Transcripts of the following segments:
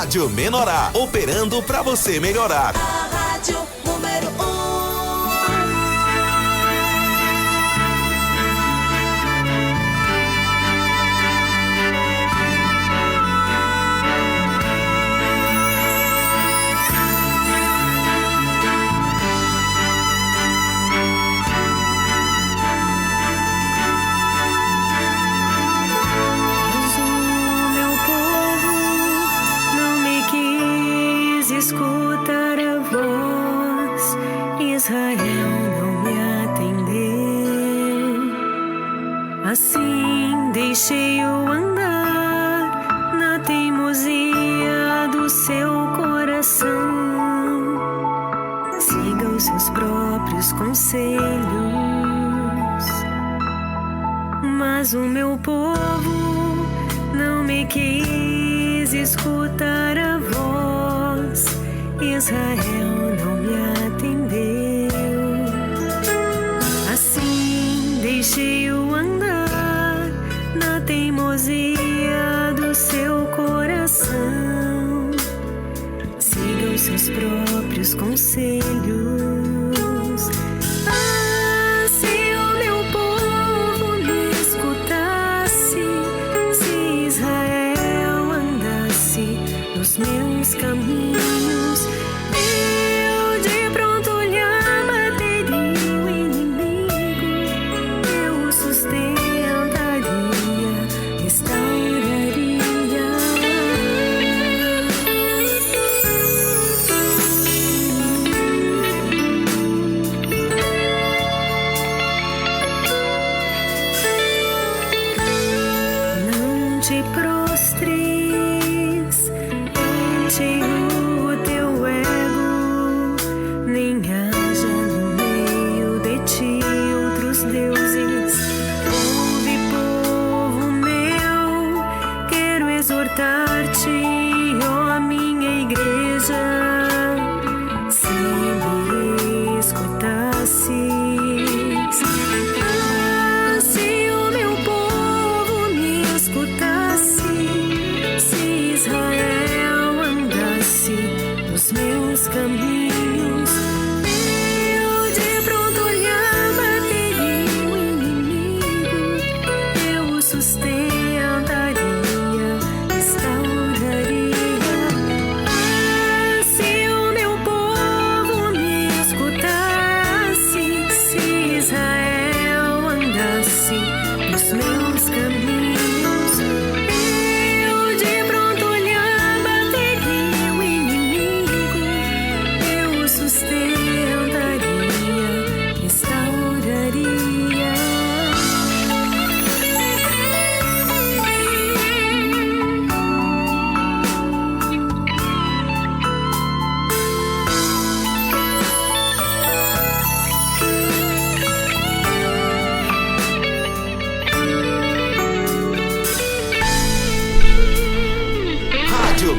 Rádio Menorá, operando pra você melhorar. A rádio número 1. Escutar a voz, Israel não me atendeu. Assim deixei-o andar na teimosia do seu coração. Siga os seus próprios conselhos, mas o meu povo não me quis escutar a voz. Israel não me atendeu. Assim deixei-o andar na teimosia do seu coração. Siga os seus próprios conselhos. Ah, se o meu povo me escutasse, se Israel andasse nos meus caminhos,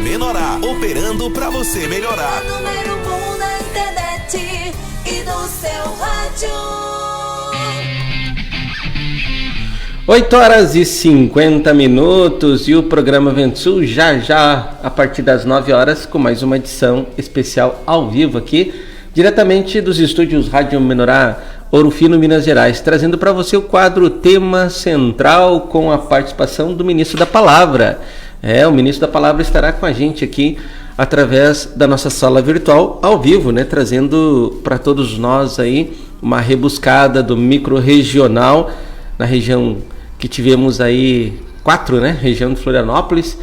Menorá, operando pra você melhorar. O número 1 da internet e do seu rádio. 8h50 e o programa Vento Sul já a partir das 9 horas com mais uma edição especial ao vivo aqui, diretamente dos estúdios Rádio Menorá, Ouro Fino, Minas Gerais, trazendo para você o quadro Tema Central com a participação do Ministro da Palavra. O Ministro da Palavra estará com a gente aqui através da nossa sala virtual ao vivo, né? Trazendo para todos nós aí uma rebuscada do micro-regional na região que tivemos aí 4, né? Região de Florianópolis,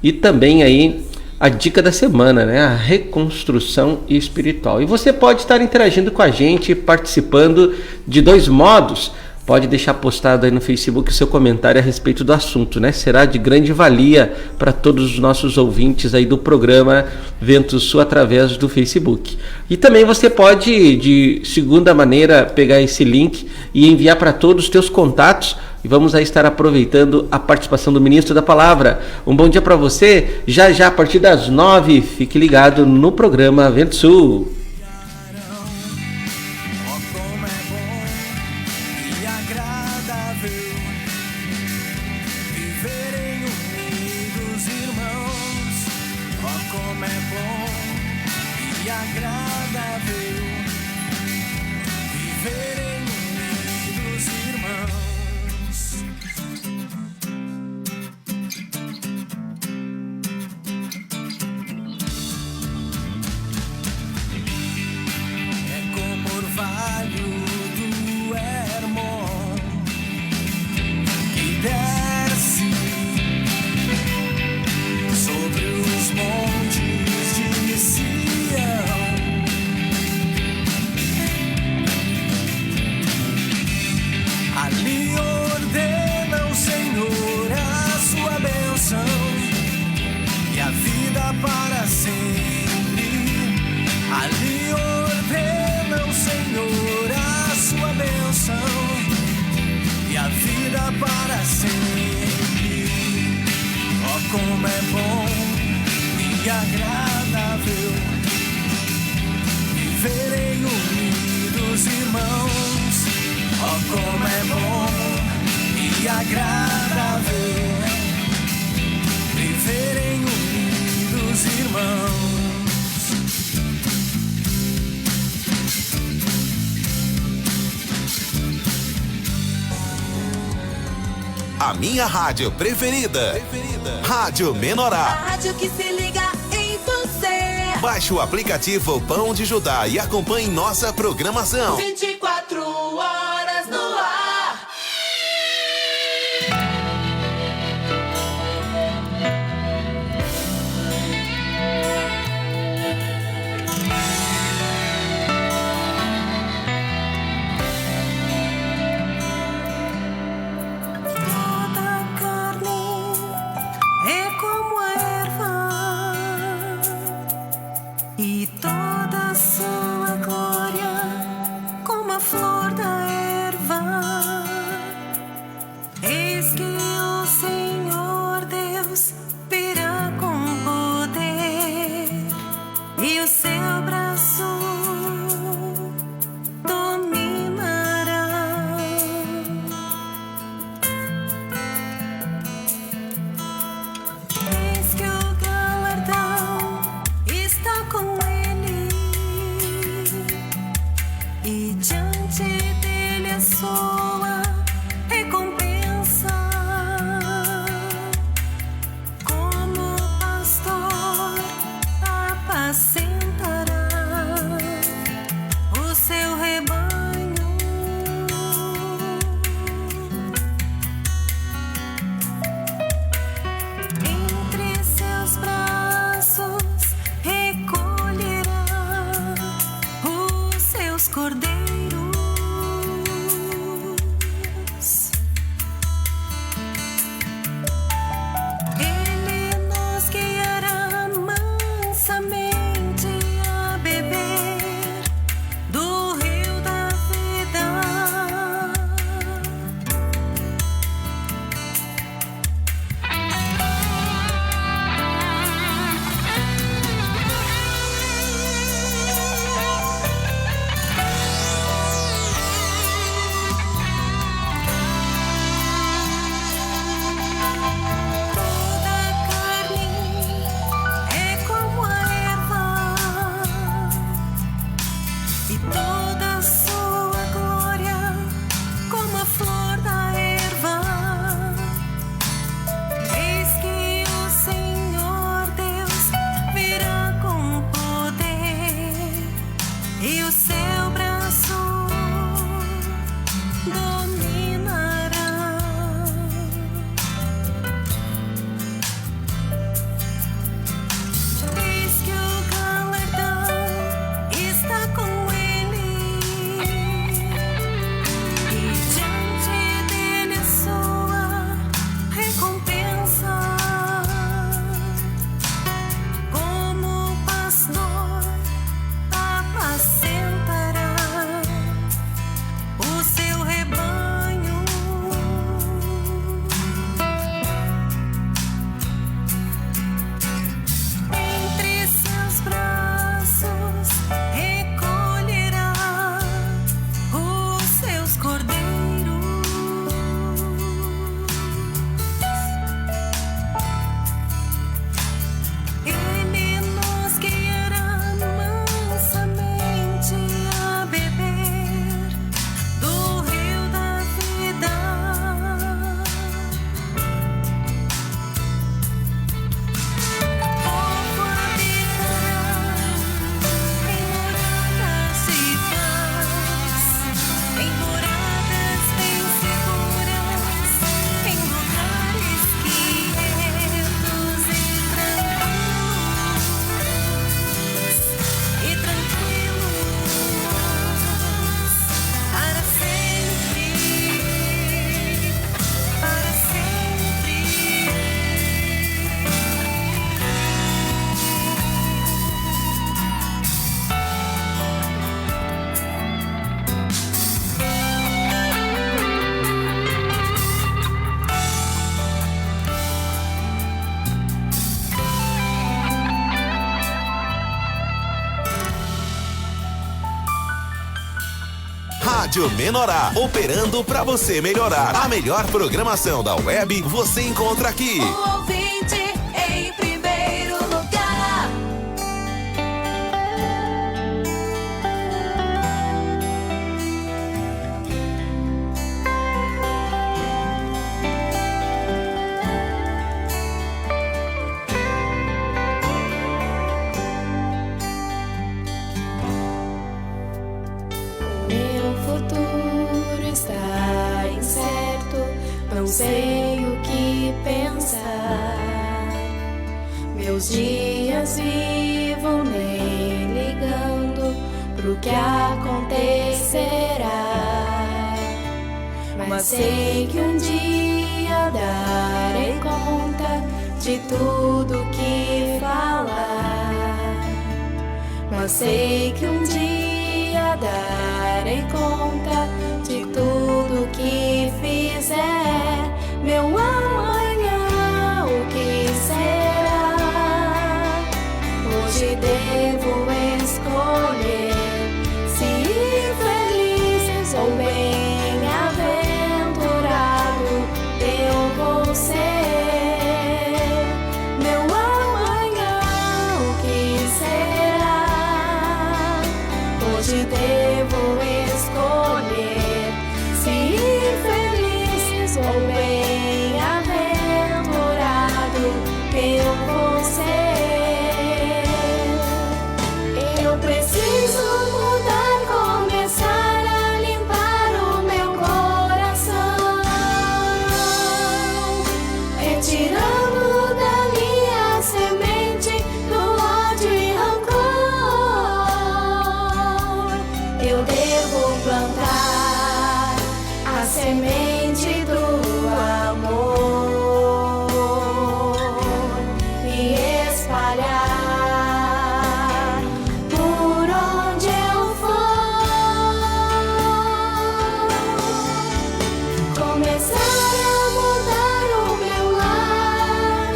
e também aí a dica da semana, né? A reconstrução espiritual. E você pode estar interagindo com a gente, participando de 2 modos. Pode deixar postado aí no Facebook o seu comentário a respeito do assunto, né? Será de grande valia para todos os nossos ouvintes aí do programa Vento Sul através do Facebook. E também você pode, de segunda maneira, pegar esse link e enviar para todos os teus contatos. E vamos aí estar aproveitando a participação do Ministro da Palavra. Um bom dia para você. Já a partir das 9, fique ligado no programa Vento Sul. Viverem unidos, irmãos, ó como é bom e agradável viverem unidos, irmãos. É como o orvalho do Hermon que desce sobre os montes de Sião. Ali ordena o Senhor a sua bênção e a vida para sempre. Ali ordena o Senhor a sua bênção e a vida para sempre. Oh, como é bom e agradável viverem unidos, irmãos. Oh, como é bom e agradável viverem unidos, irmãos. A minha rádio preferida. Rádio A Menorá. rádio que se liga em você. Baixe o aplicativo Pão de Judá e acompanhe nossa programação. 24 horas no ar. Toda carne é como a erva, e toda sua glória como a flor da erva. Eis que o Senhor Deus virá com poder, e o seu braço dominará. Eis que o galardão está com ele, Rádio Menorá, operando pra você melhorar. A melhor programação da web você encontra aqui. O ouvinte em primeiro lugar. Meu futuro está incerto, não sei o que pensar. Meus dias vivo nem ligando pro que acontecerá. Mas sei que um dia darei conta de tudo que falar. Mas sei que um dia darei conta de tudo que fizer. Meu amanhã, o que será? Hoje devo escolher se ir feliz ou bem-aventurado eu vou ser. Meu amanhã, o que será? Hoje devo escolher se ir feliz ou bem-aventurado eu vou ser. Eu preciso mudar, começar a limpar o meu coração, retirando dali a semente do ódio e rancor. Eu devo plantar a semente do amor e espalhar por onde eu for. Começar a mudar o meu lar,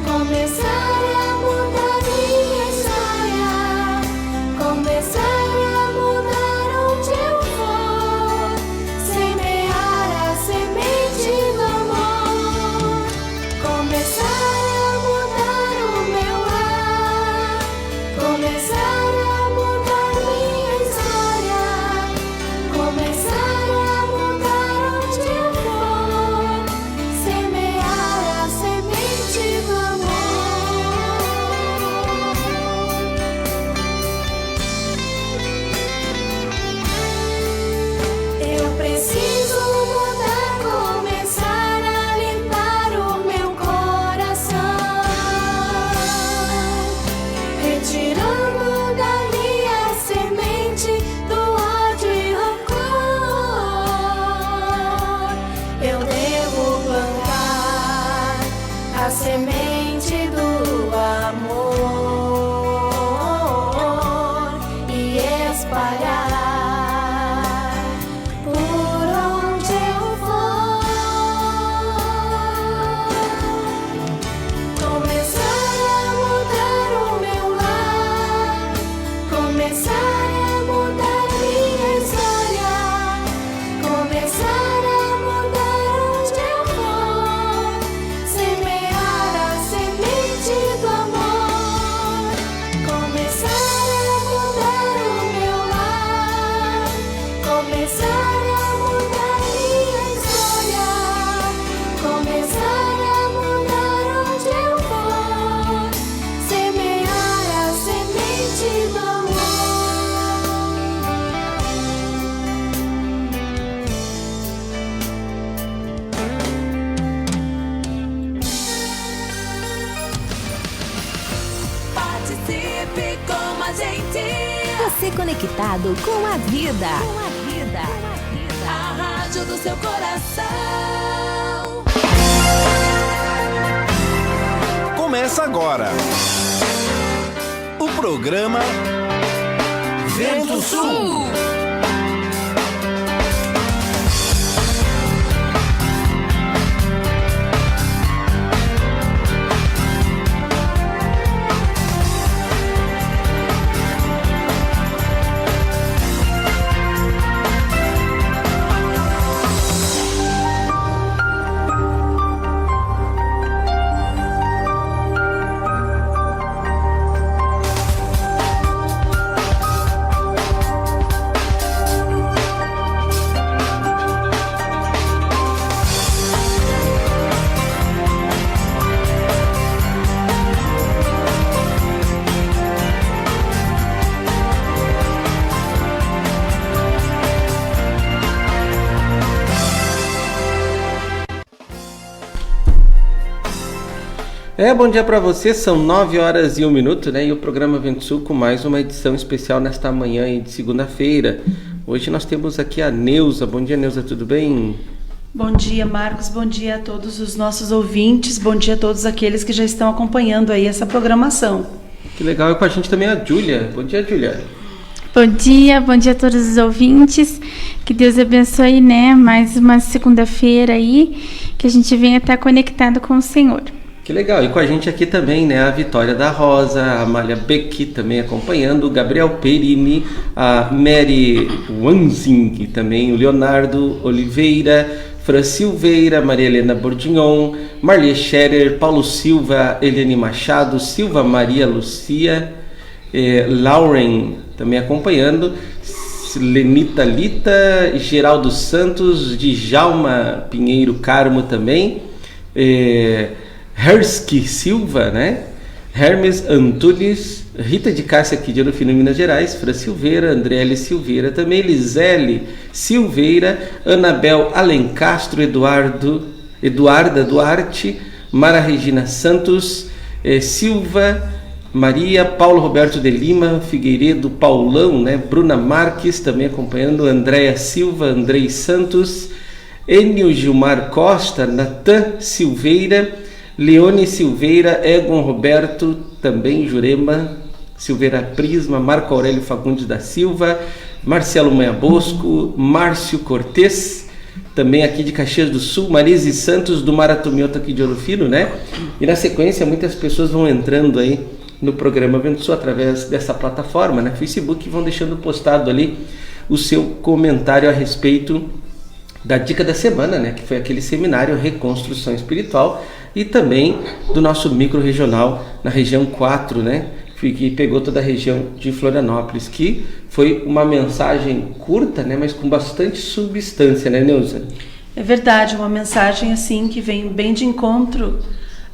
começar a mudar minha história, começar a mudar onde eu for, semear a semente do amor. Começar a mudar o meu lar, começar a mudar minha história, começar a mudar onde eu for, semear a semente do amor. Eu preciso mudar, começar a limpar o meu coração, retirando dali a semente do ódio e rancor. Eu devo plantar a semente do amor e espalhar por onde eu for. Começar a mudar o meu lar, começar a mudar minha história, começar a mudar onde eu for, semear a semente do amor. Começar a mudar o meu lar, começar a mudar minha história, começar a mudar onde eu for, semear a semente do amor. Participe com a gente. Você conectado com a vida. A rádio do seu coração. Começa agora o programa Vento Sul. Bom dia para você, são 9h01, né? E o programa Vento Sul com mais uma edição especial nesta manhã de segunda-feira. Hoje nós temos aqui a Neuza. Bom dia, Neuza, tudo bem? Bom dia, Marcos. Bom dia a todos os nossos ouvintes. Bom dia a todos aqueles que já estão acompanhando aí essa programação. Que legal. E com a gente também a Júlia. Bom dia, Júlia. Bom dia a todos os ouvintes. Que Deus abençoe, né? Mais uma segunda-feira aí, que a gente venha estar conectado com o Senhor. Que legal. E com a gente aqui também, né? A Vitória da Rosa, a Amália Beck também acompanhando, o Gabriel Perini, a Mary Wanzing também, o Leonardo Oliveira, Fran Silveira, Maria Helena Bordignon, Marli Scherer, Paulo Silva, Eliane Machado, Silva Maria Lucia, Lauren também acompanhando, Lenita Lita, Geraldo Santos, Djalma Pinheiro Carmo também, Hersky Silva, né? Hermes Antunes, Rita de Cássia aqui de Ouro Fino, Minas Gerais, Fran Silveira, Andriele Silveira, também Lisele Silveira, Anabel Alencastro, Eduarda Duarte, Mara Regina Santos, Silva Maria, Paulo Roberto de Lima, Figueiredo, Paulão, né? Bruna Marques também acompanhando, Andréia Silva, Andrei Santos, Enio Gilmar Costa, Natan Silveira, Leone Silveira, Egon Roberto, também Jurema Silveira Prisma, Marco Aurélio Fagundes da Silva, Marcelo Manha Bosco, Márcio Cortez, também aqui de Caxias do Sul, Marise Santos do Maratomioto aqui de Ouro Fino, né? E na sequência muitas pessoas vão entrando aí no programa Vento Sul através dessa plataforma, né? Facebook, vão deixando postado ali o seu comentário a respeito da dica da semana, né? Que foi aquele seminário Reconstrução Espiritual, e também do nosso micro-regional na região 4, né? Que pegou toda a região de Florianópolis, que foi uma mensagem curta, né? Mas com bastante substância, né, Neuza? É verdade, uma mensagem assim que vem bem de encontro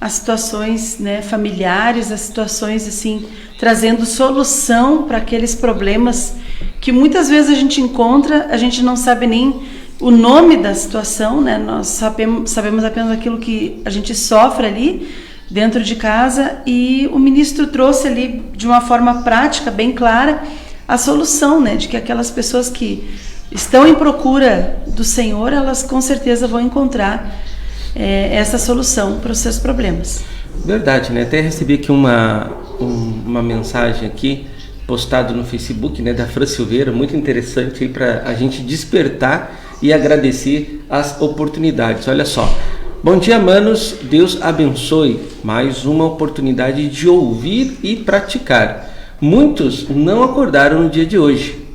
às situações, né, familiares, às situações assim, trazendo solução para aqueles problemas que muitas vezes a gente encontra, a gente não sabe nem o nome da situação, né? Nós sabemos apenas aquilo que a gente sofre ali dentro de casa, e o ministro trouxe ali de uma forma prática, bem clara, a solução, né? De que aquelas pessoas que estão em procura do Senhor, elas com certeza vão encontrar essa solução para os seus problemas. Verdade, né? Até recebi aqui uma mensagem aqui postado no Facebook, né, da Fran Silveira, muito interessante aí para a gente despertar e agradecer as oportunidades. Olha só. Bom dia, manos. Deus abençoe. Mais uma oportunidade de ouvir e praticar. Muitos não acordaram no dia de hoje.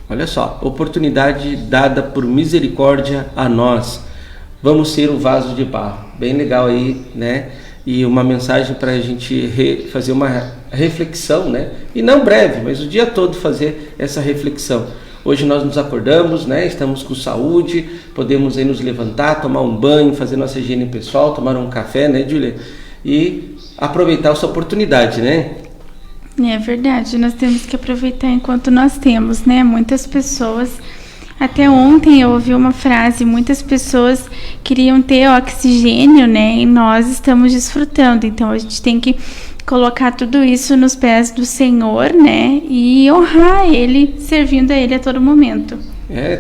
Olha só. Oportunidade dada por misericórdia a nós. Vamos ser o vaso de barro. Bem legal aí, né? E uma mensagem para a gente fazer uma reflexão, né? E não breve, mas o dia todo fazer essa reflexão. Hoje nós nos acordamos, né? Estamos com saúde, podemos aí nos levantar, tomar um banho, fazer nossa higiene pessoal, tomar um café, né, Júlia? E aproveitar essa oportunidade, né? É verdade, nós temos que aproveitar enquanto nós temos, né? Muitas pessoas, até ontem eu ouvi uma frase, muitas pessoas queriam ter oxigênio, né? E nós estamos desfrutando, então a gente tem que colocar tudo isso nos pés do Senhor, né? E honrar Ele, servindo a Ele a todo momento.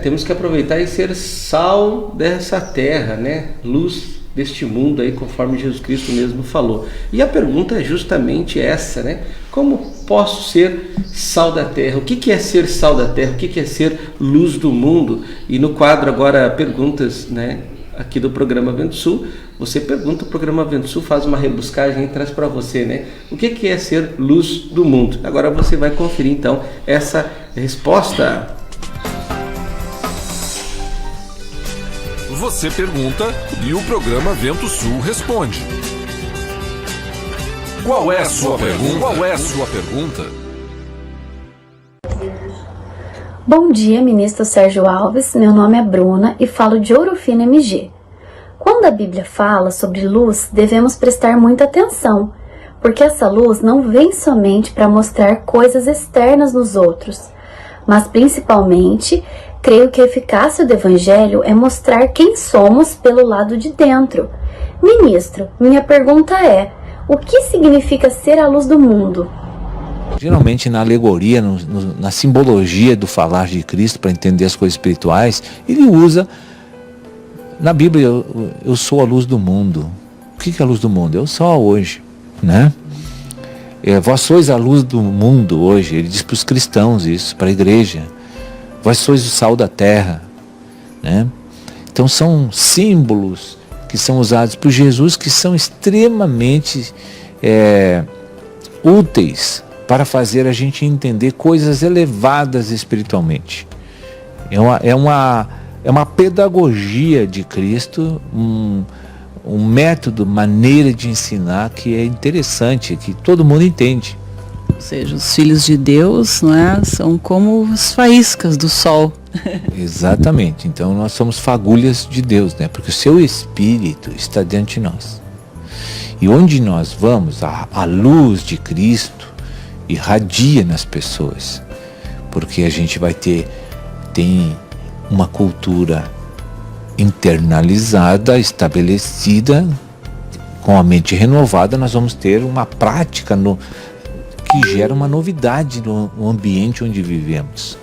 Temos que aproveitar e ser sal dessa terra, né? Luz deste mundo aí, conforme Jesus Cristo mesmo falou. E a pergunta é justamente essa, né? Como posso ser sal da terra? O que é ser sal da terra? O que é ser luz do mundo? E no quadro agora, perguntas, né? Aqui do programa Vento Sul, você pergunta, o programa Vento Sul faz uma rebuscagem e traz para você, né? O que é ser luz do mundo? Agora você vai conferir então essa resposta. Você pergunta e o programa Vento Sul responde. Qual é a sua pergunta? Qual é a sua pergunta? Bom dia, ministro Sérgio Alves. Meu nome é Bruna e falo de Ouro Fino MG. Quando a Bíblia fala sobre luz, devemos prestar muita atenção, porque essa luz não vem somente para mostrar coisas externas nos outros, mas principalmente, creio que a eficácia do Evangelho é mostrar quem somos pelo lado de dentro. Ministro, minha pergunta é: O que significa ser a luz do mundo? Geralmente na alegoria, na simbologia do falar de Cristo para entender as coisas espirituais, ele usa, na Bíblia, eu sou a luz do mundo. O que é a luz do mundo? É o sol hoje, né? Vós sois a luz do mundo hoje, ele diz para os cristãos isso, para a igreja. Vós sois o sal da terra, né? Então são símbolos que são usados por Jesus que são extremamente úteis para fazer a gente entender coisas elevadas espiritualmente. É uma pedagogia de Cristo, um método, maneira de ensinar que é interessante, que todo mundo entende. Ou seja, os filhos de Deus, não é, são como as faíscas do sol. Exatamente. Então nós somos fagulhas de Deus, né? Porque o seu Espírito está diante de nós. E onde nós vamos, a luz de Cristo irradia nas pessoas. Porque a gente tem uma cultura internalizada, estabelecida, com a mente renovada, nós vamos ter uma prática que gera uma novidade no ambiente onde vivemos.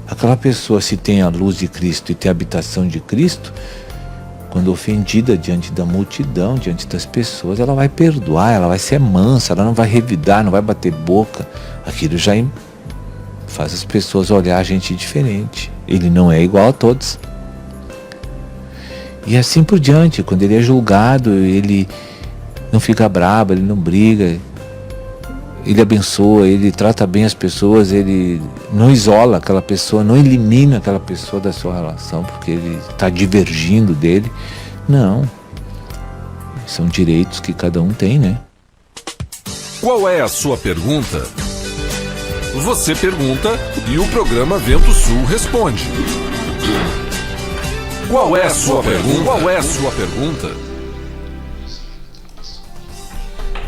Aquela pessoa, se tem a luz de Cristo e tem a habitação de Cristo, quando ofendida diante da multidão, diante das pessoas, ela vai perdoar, ela vai ser mansa, ela não vai revidar, não vai bater boca. Aquilo já faz as pessoas olhar a gente diferente. Ele não é igual a todos. E assim por diante, quando ele é julgado, ele não fica bravo, ele não briga, ele abençoa, ele trata bem as pessoas, ele não isola aquela pessoa, não elimina aquela pessoa da sua relação, porque ele está divergindo dele. Não. São direitos que cada um tem, né? Qual é a sua pergunta? Você pergunta e o programa Vento Sul responde. Qual é a sua pergunta? Qual é a sua pergunta?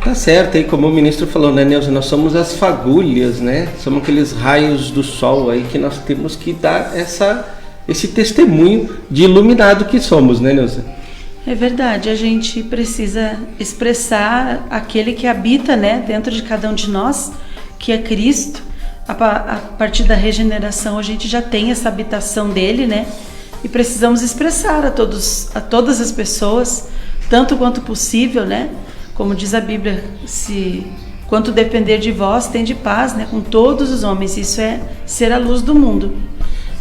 Tá certo, aí como o ministro falou, né, Neuza, nós somos as fagulhas, né? Somos aqueles raios do sol aí que nós temos que dar esse testemunho de iluminado que somos, né, Neuza? É verdade, a gente precisa expressar aquele que habita, né, dentro de cada um de nós, que é Cristo. A partir da regeneração a gente já tem essa habitação dele, né? E precisamos expressar a todas as pessoas, tanto quanto possível, né? Como diz a Bíblia, quanto depender de vós, tende paz, né? Com todos os homens. Isso é ser a luz do mundo.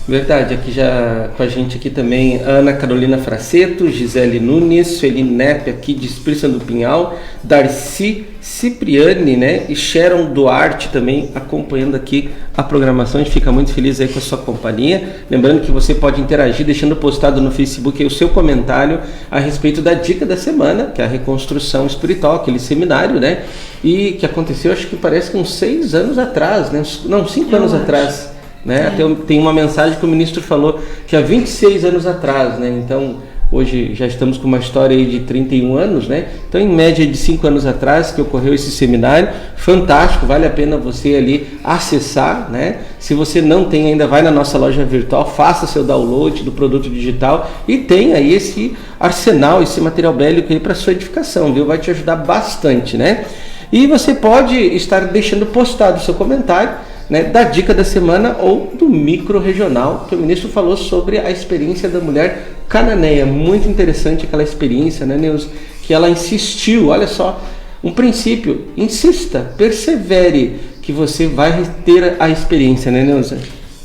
Verdade, aqui já com a gente aqui também Ana Carolina Fraceto, Gisele Nunes, Sueli Nepe aqui de Espírito do Pinhal, Darcy Cipriani, né, e Sharon Duarte também acompanhando aqui a programação. A gente fica muito feliz aí com a sua companhia. Lembrando que você pode interagir deixando postado no Facebook aí o seu comentário a respeito da dica da semana, que é a reconstrução espiritual, aquele seminário, né, e que aconteceu, acho que parece que uns 6 anos atrás, né, não, 5 anos atrás. Né? Até tem uma mensagem que o ministro falou que há 26 anos atrás, né? Então hoje já estamos com uma história aí de 31 anos, né? Então em média de 5 anos atrás que ocorreu esse seminário, fantástico, vale a pena você ali acessar, né? Se você não tem ainda, vai na nossa loja virtual, faça seu download do produto digital e tem aí esse arsenal, esse material bélico aí para sua edificação, viu? Vai te ajudar bastante, né? E você pode estar deixando postado o seu comentário, né, da dica da semana ou do micro regional, que o ministro falou sobre a experiência da mulher cananeia. Muito interessante aquela experiência, né, Neuza? Que ela insistiu, olha só, um princípio, insista, persevere, que você vai ter a experiência, né, Neuza?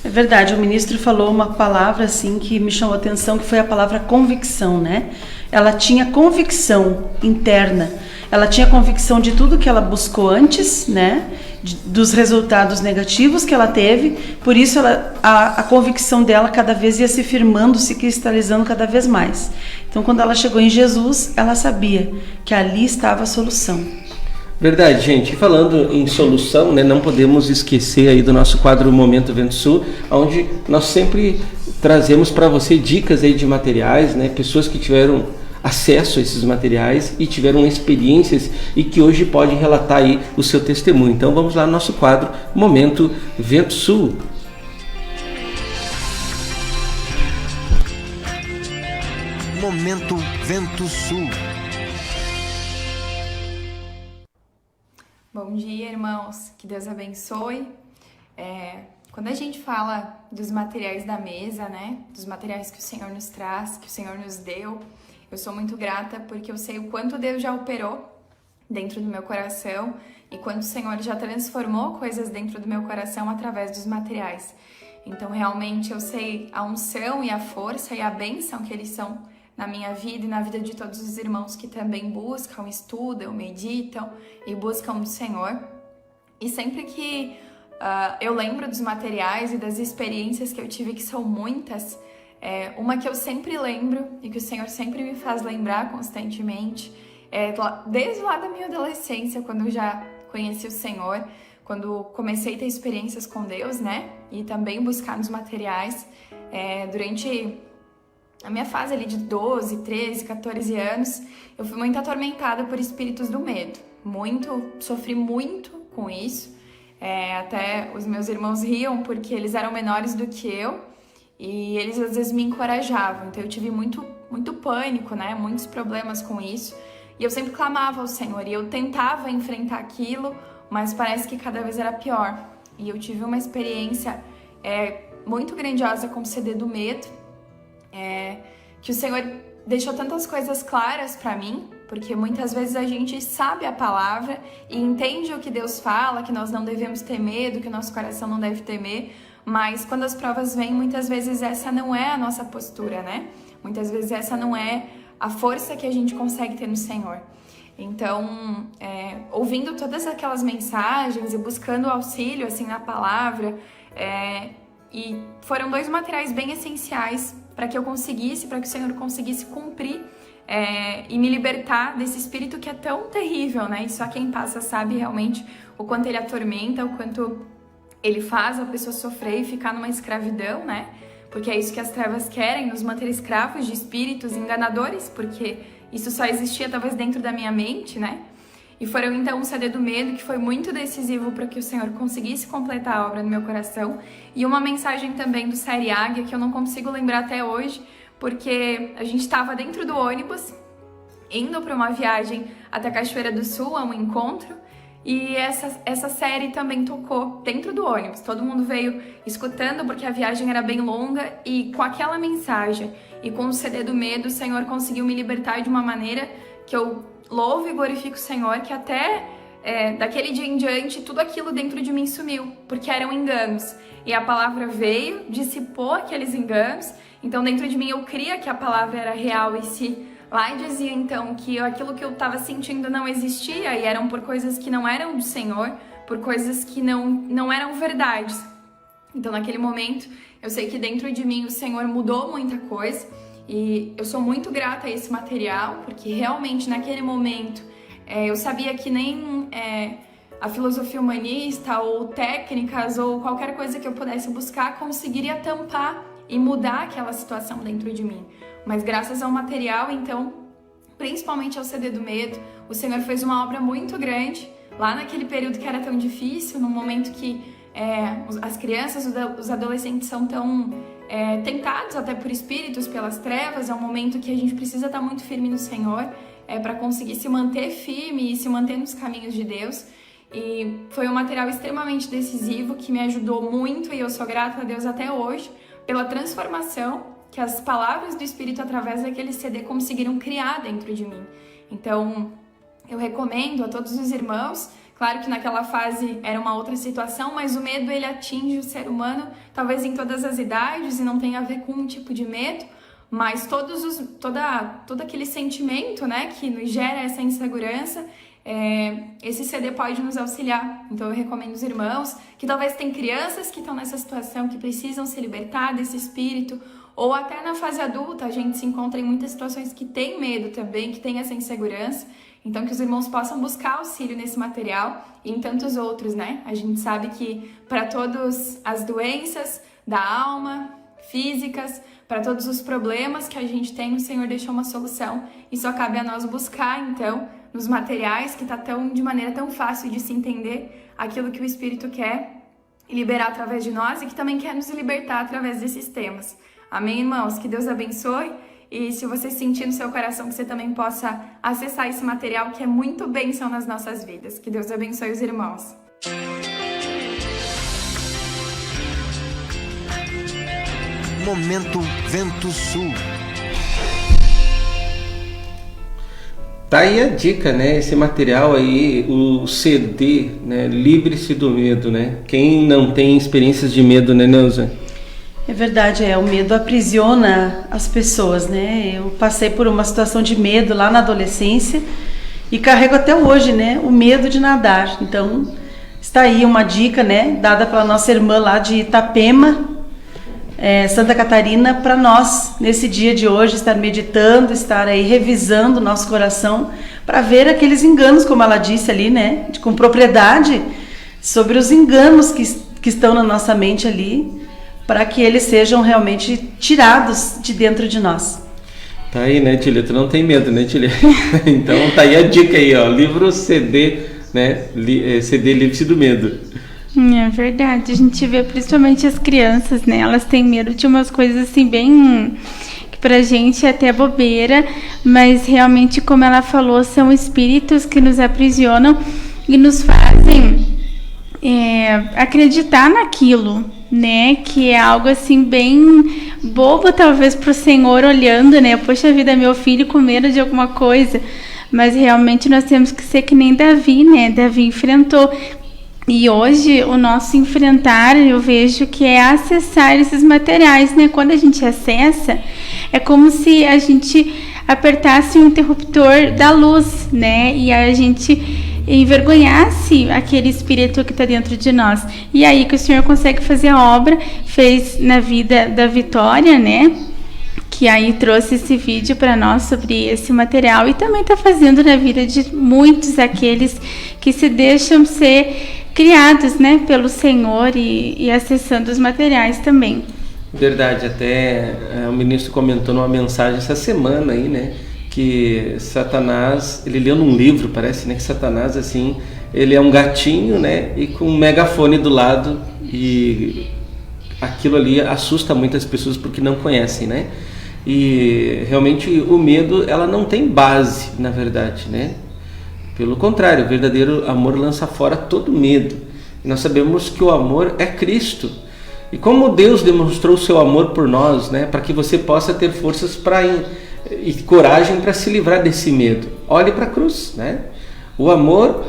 É verdade, o ministro falou uma palavra assim que me chamou a atenção, que foi a palavra convicção, né? Ela tinha convicção interna, ela tinha convicção de tudo que ela buscou antes, né? Dos resultados negativos que ela teve, por isso a convicção dela cada vez ia se firmando, se cristalizando cada vez mais. Então quando ela chegou em Jesus, ela sabia que ali estava a solução. Verdade, gente. E falando em solução, né, não podemos esquecer aí do nosso quadro Momento Vento Sul, onde nós sempre trazemos para você dicas aí de materiais, né, pessoas que tiveram acesso a esses materiais e tiveram experiências e que hoje podem relatar aí o seu testemunho. Então vamos lá no nosso quadro Momento Vento Sul. Momento Vento Sul. Bom dia, irmãos. Que Deus abençoe. Quando a gente fala dos materiais da mesa, né? Dos materiais que o Senhor nos traz, que o Senhor nos deu, eu sou muito grata porque eu sei o quanto Deus já operou dentro do meu coração e quanto o Senhor já transformou coisas dentro do meu coração através dos materiais. Então, realmente, eu sei a unção e a força e a bênção que eles são na minha vida e na vida de todos os irmãos que também buscam, estudam, meditam e buscam do Senhor. E sempre que eu lembro dos materiais e das experiências que eu tive, que são muitas, uma que eu sempre lembro e que o Senhor sempre me faz lembrar constantemente, desde lá da minha adolescência, quando eu já conheci o Senhor, quando comecei a ter experiências com Deus, né? E também buscar nos materiais, durante a minha fase ali de 12, 13, 14 anos, eu fui muito atormentada por espíritos do medo. Sofri muito com isso. Até os meus irmãos riam porque eles eram menores do que eu e eles às vezes me encorajavam. Então eu tive muito pânico, né? Muitos problemas com isso. E eu sempre clamava ao Senhor e eu tentava enfrentar aquilo, mas parece que cada vez era pior. E eu tive uma experiência muito grandiosa com o CD do medo, que o Senhor deixou tantas coisas claras para mim, porque muitas vezes a gente sabe a palavra e entende o que Deus fala, que nós não devemos ter medo, que o nosso coração não deve temer, mas quando as provas vêm, muitas vezes essa não é a nossa postura, né? Muitas vezes essa não é a força que a gente consegue ter no Senhor. Então, ouvindo todas aquelas mensagens e buscando auxílio assim na palavra, e foram 2 materiais bem essenciais para que o Senhor conseguisse cumprir e me libertar desse espírito que é tão terrível, né? E só quem passa sabe realmente o quanto ele atormenta, o quanto ele faz a pessoa sofrer e ficar numa escravidão, né? Porque é isso que as trevas querem, nos manter escravos de espíritos enganadores, porque isso só existia talvez dentro da minha mente, né? E foram então um CD do medo que foi muito decisivo para que o Senhor conseguisse completar a obra no meu coração. E uma mensagem também do Série Águia que eu não consigo lembrar até hoje, porque a gente estava dentro do ônibus, indo para uma viagem até Cachoeira do Sul, a um encontro, e essa série também tocou dentro do ônibus. Todo mundo veio escutando porque a viagem era bem longa e com aquela mensagem e com o CD do medo, o Senhor conseguiu me libertar de uma maneira que eu louvo e glorifico o Senhor, que até daquele dia em diante tudo aquilo dentro de mim sumiu, porque eram enganos. E a palavra veio, dissipou aqueles enganos, então dentro de mim eu cria que a palavra era real e se lá dizia então que aquilo que eu estava sentindo não existia e eram por coisas que não eram do Senhor, por coisas que não eram verdades. Então naquele momento eu sei que dentro de mim o Senhor mudou muita coisa e eu sou muito grata a esse material, porque realmente naquele momento eu sabia que nem a filosofia humanista ou técnicas ou qualquer coisa que eu pudesse buscar conseguiria tampar e mudar aquela situação dentro de mim. Mas graças ao material, então, principalmente ao CD do medo, o Senhor fez uma obra muito grande, lá naquele período que era tão difícil, num momento que as crianças, os adolescentes são tão tentados até por espíritos, pelas trevas, é um momento que a gente precisa estar muito firme no Senhor, para conseguir se manter firme e se manter nos caminhos de Deus. E foi um material extremamente decisivo que me ajudou muito e eu sou grata a Deus até hoje pela transformação que as palavras do Espírito através daquele CD conseguiram criar dentro de mim. Então, eu recomendo a todos os irmãos, claro que naquela fase era uma outra situação, mas o medo ele atinge o ser humano talvez em todas as idades e não tem a ver com um tipo de medo, mas todo aquele sentimento, né, que nos gera essa insegurança, esse CD pode nos auxiliar. Então eu recomendo os irmãos que talvez tem crianças que estão nessa situação, que precisam se libertar desse espírito, ou até na fase adulta a gente se encontra em muitas situações que tem medo também, que tem essa insegurança. Então que os irmãos possam buscar auxílio nesse material e em tantos outros, né? A gente sabe que para todas as doenças da alma, físicas, para todos os problemas que a gente tem, o Senhor deixou uma solução e só cabe a nós buscar, então, nos materiais que está de maneira tão fácil de se entender aquilo que o Espírito quer liberar através de nós e que também quer nos libertar através desses temas. Amém, irmãos? Que Deus abençoe E se você sentir no seu coração que você também possa acessar esse material que é muito bênção nas nossas vidas. Que Deus abençoe os irmãos. Momento Vento Sul. Tá aí a dica, né? Esse material aí, o CD, né? Livre-se do medo, né? Quem não tem experiências de medo, né, Neuza? É verdade, o medo aprisiona as pessoas, né? Eu passei por uma situação de medo lá na adolescência e carrego até hoje, né? O medo de nadar. Então, está aí uma dica, né? Dada pela nossa irmã lá de Itapema, Santa Catarina, para nós, nesse dia de hoje, estar meditando, estar aí revisando o nosso coração, para ver aqueles enganos, como ela disse ali, né, com propriedade, sobre os enganos que estão na nossa mente ali, para que eles sejam realmente tirados de dentro de nós. Tá aí, né, Tília? Tu não tem medo, né, Tília? Então tá aí a dica aí, ó, livro CD, né, CD Livre-se do Medo. É verdade, a gente vê principalmente as crianças, né? Elas têm medo de umas coisas assim bem... que pra gente é até bobeira, mas realmente, como ela falou, são espíritos que nos aprisionam e nos fazem acreditar naquilo, né? Que é algo assim bem bobo talvez pro Senhor olhando, né? Poxa vida, meu filho com medo de alguma coisa. Mas realmente nós temos que ser que nem Davi, né? Davi enfrentou. E hoje o nosso enfrentar, eu vejo que é acessar esses materiais, né? Quando a gente acessa, é como se a gente apertasse um interruptor da luz, né? E a gente envergonhasse aquele espírito que está dentro de nós. E aí que o Senhor consegue fazer a obra, fez na vida da Vitória, né? Que aí trouxe esse vídeo para nós sobre esse material e também está fazendo na vida de muitos aqueles que se deixam ser criados, né, pelo Senhor e acessando os materiais também. Verdade, até o ministro comentou numa mensagem essa semana aí, né, que Satanás, ele leu num livro, parece, né, que Satanás, assim, ele é um gatinho, né, e com um megafone do lado, e aquilo ali assusta muitas pessoas porque não conhecem, né, e realmente o medo, ela não tem base, na verdade, né. Pelo contrário, o verdadeiro amor lança fora todo medo. E nós sabemos que o amor é Cristo. E como Deus demonstrou o seu amor por nós, né, para que você possa ter forças e coragem para se livrar desse medo. Olhe para a cruz, né? O amor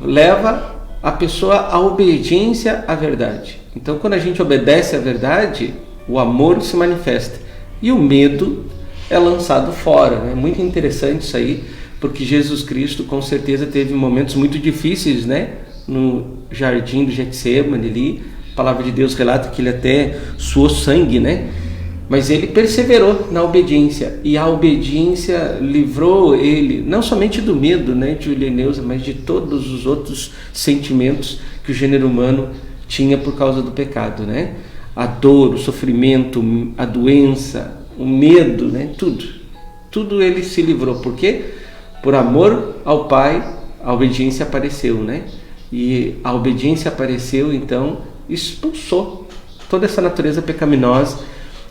leva a pessoa à obediência à verdade. Então, quando a gente obedece à verdade, o amor se manifesta. E o medo é lançado fora. É muito interessante isso aí, porque Jesus Cristo com certeza teve momentos muito difíceis, né? No jardim do Getsemane ali, a palavra de Deus relata que ele até suou sangue, né? Mas ele perseverou na obediência, e a obediência livrou ele não somente do medo, né, de Julia e Neuza, mas de todos os outros sentimentos que o gênero humano tinha por causa do pecado, né? A dor, o sofrimento, a doença, o medo, né? Tudo ele se livrou. Por quê? Por amor ao Pai, a obediência apareceu, né? E a obediência apareceu, então, expulsou toda essa natureza pecaminosa.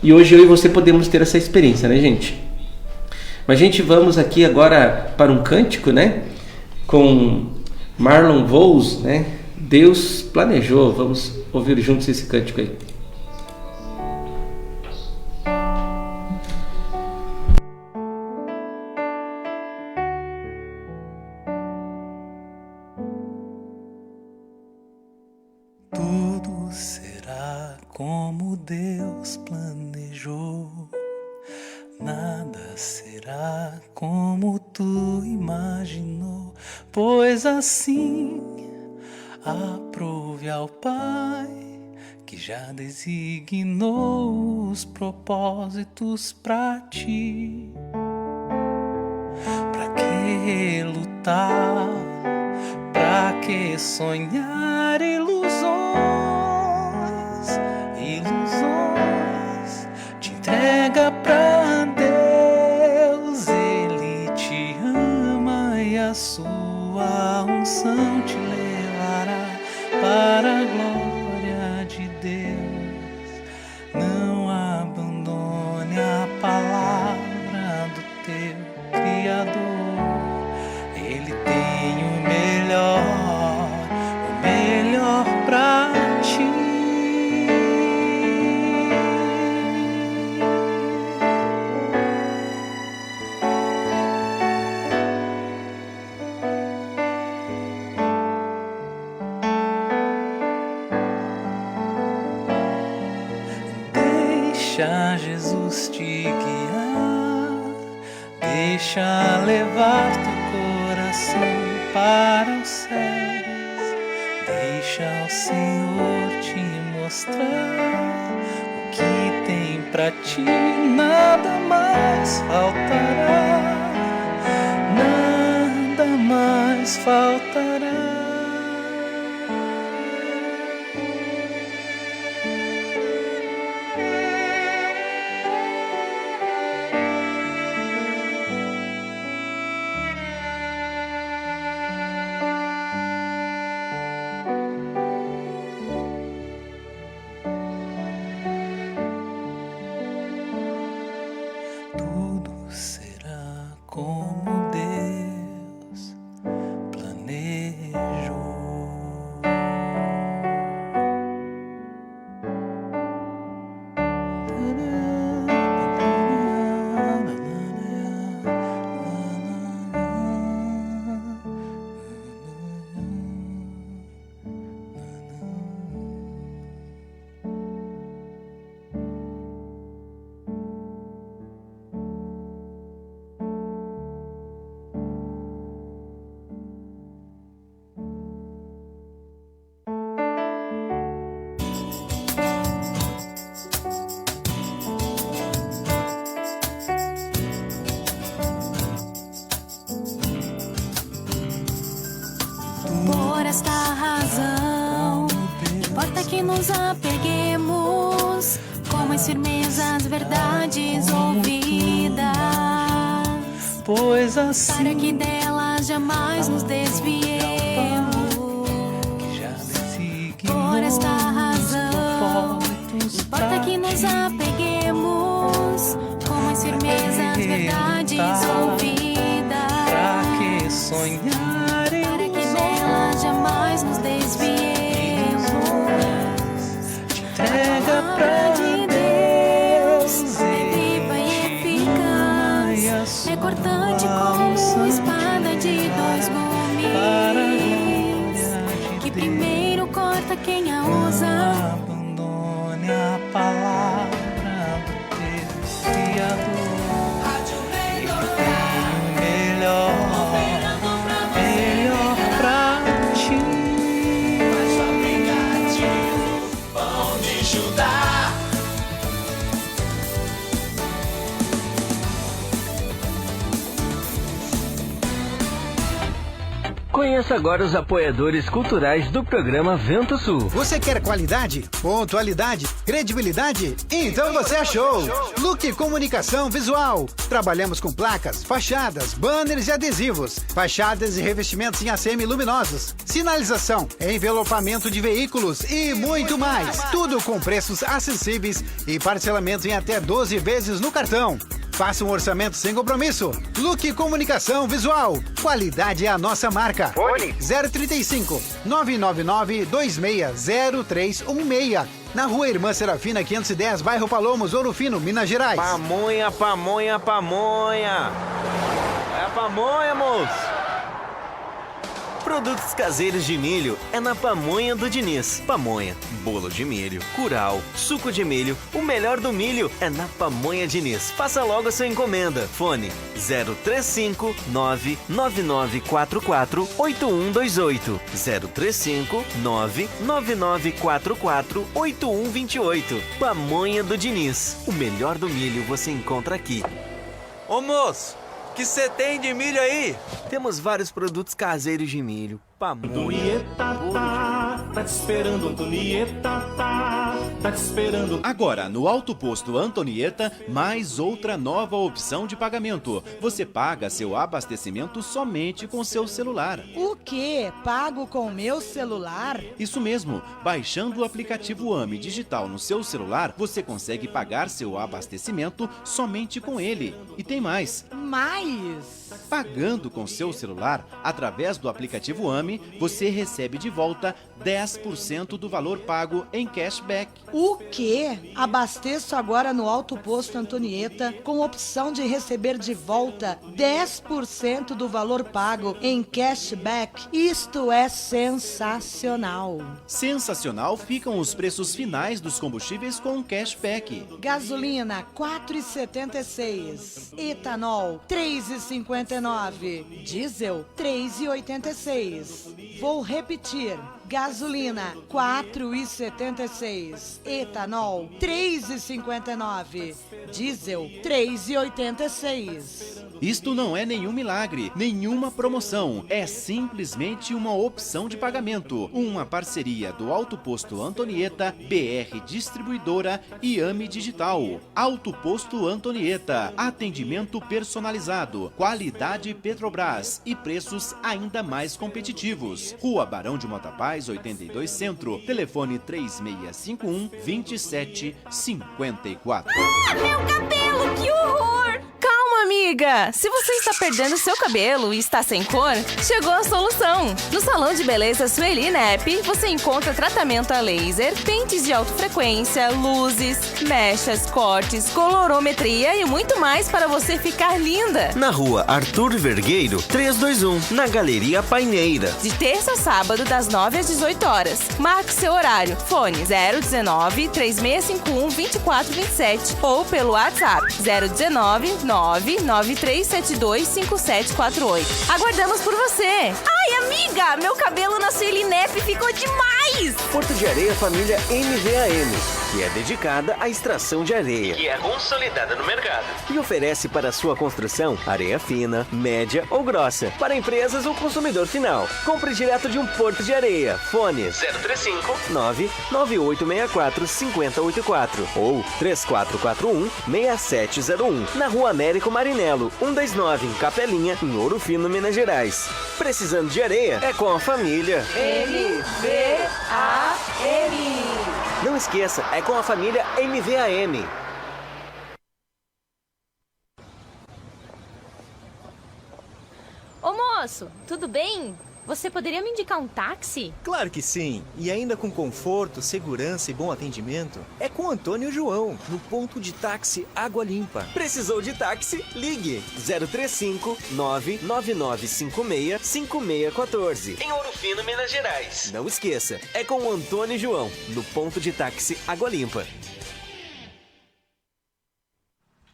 E hoje eu e você podemos ter essa experiência, né, gente? Mas, gente, vamos aqui agora para um cântico, né? Com Marlon Vols, né? Deus planejou. Vamos ouvir juntos esse cântico aí. Tudo será como Deus planejou. Nada será como tu imaginou, pois assim aprove ao Pai, que já designou os propósitos pra ti. Pra que lutar? Pra que sonhar ilusões? Te entrega pra Deus, Ele te ama e a sua unção te levará para a glória de Deus. Não abandone a palavra Deixa Jesus te guiar, deixa levar teu coração para os céus, deixa o Senhor te mostrar o que tem pra ti, nada mais faltará, nada mais faltará. Nos apeguemos com mais firmeza às verdades ouvidas, pois assim para que delas jamais nos desviemos. Por esta razão, importa que nos apeguemos com mais firmeza às verdades ouvidas, para que sonhar para que delas jamais nos desviemos. Entrega pra de Deus é viva e eficaz, é cortante como espada de dois gumes, que primeiro corta quem a usa. Abandone a palavra do teu Criador, melhor pra ti. Conheça agora os apoiadores culturais do programa Vento Sul. Você quer qualidade, pontualidade, credibilidade? Então você achou! Look Comunicação Visual. Trabalhamos com placas, fachadas, banners e adesivos, fachadas e revestimentos em ACM luminosos, sinalização, envelopamento de veículos e muito mais. Tudo com preços acessíveis e parcelamento em até 12 vezes no cartão. Faça um orçamento sem compromisso. Look Comunicação Visual. Qualidade é a nossa marca. Fone 035 999 260316. Na Rua Irmã Serafina 510, bairro Palomos, Ouro Fino, Minas Gerais. Pamonha, pamonha, pamonha. É a pamonha, moço. Produtos caseiros de milho é na Pamonha do Diniz. Pamonha, bolo de milho, curau, suco de milho, o melhor do milho é na Pamonha Diniz. Faça logo a sua encomenda. Fone 035 99944 8128. 035 99944 8128. Pamonha do Diniz. O melhor do milho você encontra aqui. Ô moço, que você tem de milho aí? Temos vários produtos caseiros de milho. Pamonha. Antonieta tá te esperando, Antonieta tá te esperando. Agora, no Alto Posto Antonieta, mais outra nova opção de pagamento. Você paga seu abastecimento somente com seu celular. O quê? Pago com meu celular? Isso mesmo. Baixando o aplicativo AME Digital no seu celular, você consegue pagar seu abastecimento somente com ele. E tem mais. Mais? Pagando com seu celular, através do aplicativo AME, você recebe de volta 10% do valor pago em cashback. O quê? Abasteço agora no Alto Posto Antonieta com opção de receber de volta 10% do valor pago em cashback. Isto é sensacional. Sensacional ficam os preços finais dos combustíveis com cashback. Gasolina 4,76. Etanol 3,59. Diesel 3,86. Vou repetir. Gasolina 4,76. Etanol 3,59. Diesel 3,86. Isto não é nenhum milagre, nenhuma promoção. É simplesmente uma opção de pagamento. Uma parceria do Alto Posto Antonieta, BR Distribuidora e AME Digital. Alto Posto Antonieta. Atendimento personalizado, qualidade Petrobras e preços ainda mais competitivos. Rua Barão de Motapaz, 82 Centro. Telefone 3651-2754. Ah, meu cabelo, que horror! Calma, amiga! Se você está perdendo seu cabelo e está sem cor, chegou a solução! No Salão de Beleza Sueli Nep, você encontra tratamento a laser, pentes de alta frequência, luzes, mechas, cortes, colorometria e muito mais para você ficar linda! Na rua Arthur Vergueiro, 321, na Galeria Paineira. De terça a sábado, das 9 às 18 horas. Marque seu horário. Fone 019-3651-2427 ou pelo WhatsApp 019-993725748. Aguardamos por você! Ai, amiga! Meu cabelo na Sueli Nep ficou demais! Porto de Areia Família MVAM, que é dedicada à extração de areia, que é consolidada no mercado e oferece para sua construção areia fina, média ou grossa, para empresas ou consumidor final. Compre direto de um Porto de Areia. Fone 035-99864-5084 ou 3441-6701, na Rua Américo Marinello, 129, em Capelinha, em Ouro Fino, Minas Gerais. Precisando de areia? É com a família MVAM. Não esqueça, é com a família MVAM. Ô moço, tudo bem? Você poderia me indicar um táxi? Claro que sim, e ainda com conforto, segurança e bom atendimento. É com Antônio João, no ponto de táxi Água Limpa. Precisou de táxi? Ligue 035-99956-5614. Em Ouro Fino, Minas Gerais. Não esqueça, é com o Antônio João, no ponto de táxi Água Limpa.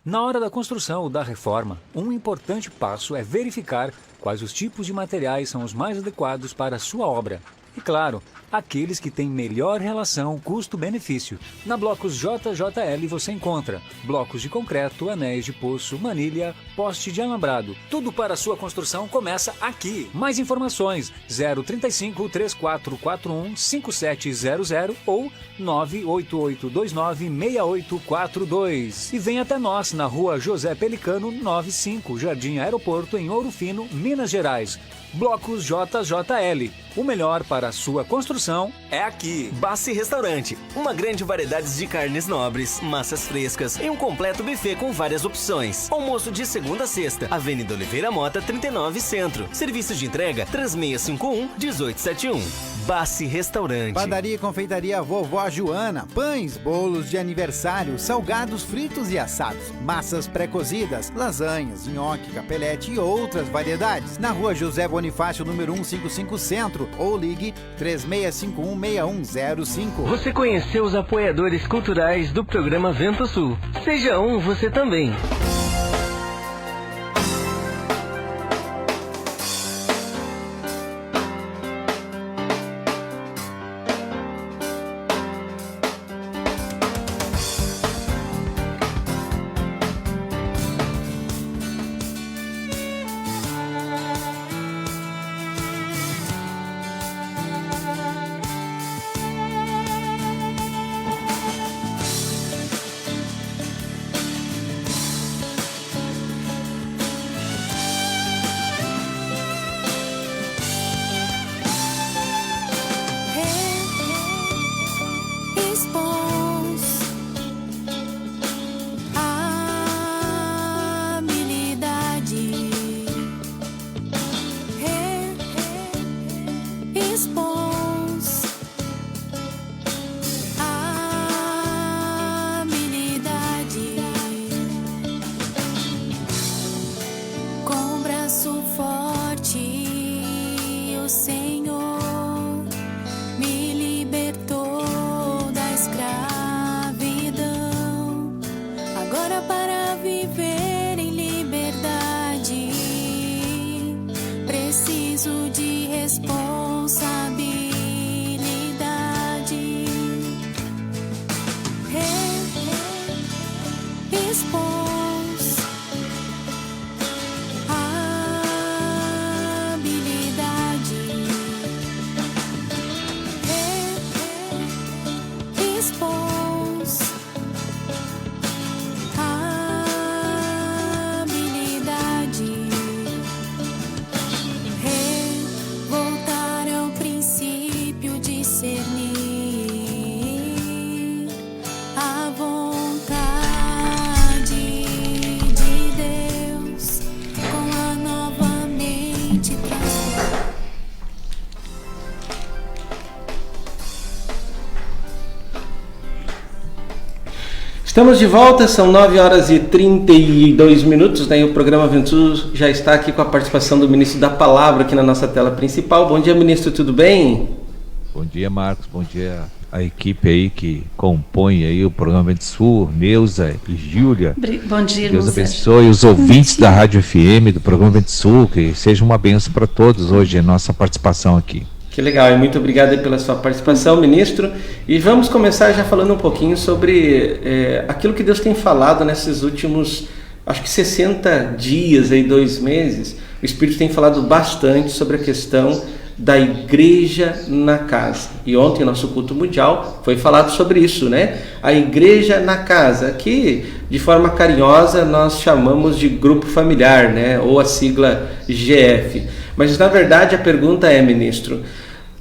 Na hora da construção ou da reforma, um importante passo é verificar quais os tipos de materiais são os mais adequados para a sua obra. E claro, aqueles que têm melhor relação custo-benefício. Na Blocos JJL você encontra blocos de concreto, anéis de poço, manilha, poste de alambrado. Tudo para a sua construção começa aqui. Mais informações 035-3441-5700 ou 988296842. E vem até nós na Rua José Pelicano 95, Jardim Aeroporto, em Ouro Fino, Minas Gerais. Blocos JJL. O melhor para a sua construção é aqui. Bassi Restaurante. Uma grande variedade de carnes nobres, massas frescas e um completo buffet com várias opções. Almoço de segunda a sexta. Avenida Oliveira Mota, 39 Centro. Serviço de entrega 3651-1871. Bassi Restaurante. Padaria e confeitaria Vovó Joana. Pães, bolos de aniversário, salgados fritos e assados, massas pré-cozidas, lasanhas, nhoque, capelete e outras variedades. Na Rua José Bonifácio, número 155 Centro, ou ligue 3651-6105. Você conheceu os apoiadores culturais do programa Vento Sul. Seja um você também. Estamos de volta, são 9 horas e 32 minutos, né? E o programa Ventus já está aqui com a participação do ministro da Palavra aqui na nossa tela principal. Bom dia, ministro, tudo bem? Bom dia, Marcos, bom dia a equipe aí que compõe aí o programa Ventus Sul, Neuza e Júlia. Bom dia, Deus Neuza. abençoe os ouvintes da Rádio FM, do programa Ventus Sul, que seja uma bênção para todos hoje a nossa participação aqui. Que legal, e muito obrigado aí pela sua participação, ministro. E vamos começar já falando um pouquinho sobre aquilo que Deus tem falado nesses últimos, acho que 60 dias, aí, 2 meses. O Espírito tem falado bastante sobre a questão da igreja na casa. E ontem, nosso culto mundial, foi falado sobre isso, né? A igreja na casa, que de forma carinhosa nós chamamos de grupo familiar, né? Ou a sigla GF. Mas na verdade a pergunta é, ministro,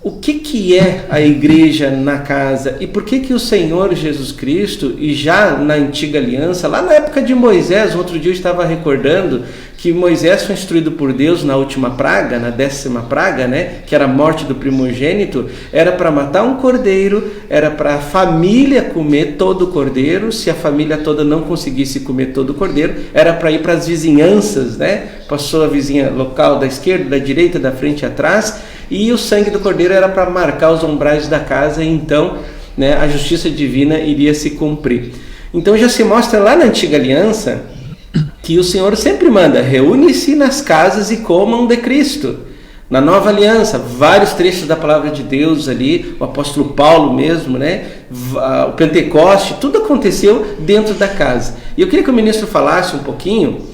o que é a igreja na casa e por que o Senhor Jesus Cristo, e já na antiga aliança, lá na época de Moisés, outro dia eu estava recordando que Moisés foi instruído por Deus na última praga, na 10ª praga, né, que era a morte do primogênito, era para matar um cordeiro, era para a família comer todo o cordeiro, se a família toda não conseguisse comer todo o cordeiro, era para ir para as vizinhanças, né, passou a vizinha local da esquerda, da direita, da frente e atrás, e o sangue do cordeiro era para marcar os umbrais da casa, e então, né, a justiça divina iria se cumprir. Então já se mostra lá na antiga aliança que o Senhor sempre manda, reúne-se nas casas e comam de Cristo. Na nova aliança, vários trechos da palavra de Deus ali, o apóstolo Paulo mesmo, né? O Pentecoste, tudo aconteceu dentro da casa. E eu queria que o ministro falasse um pouquinho,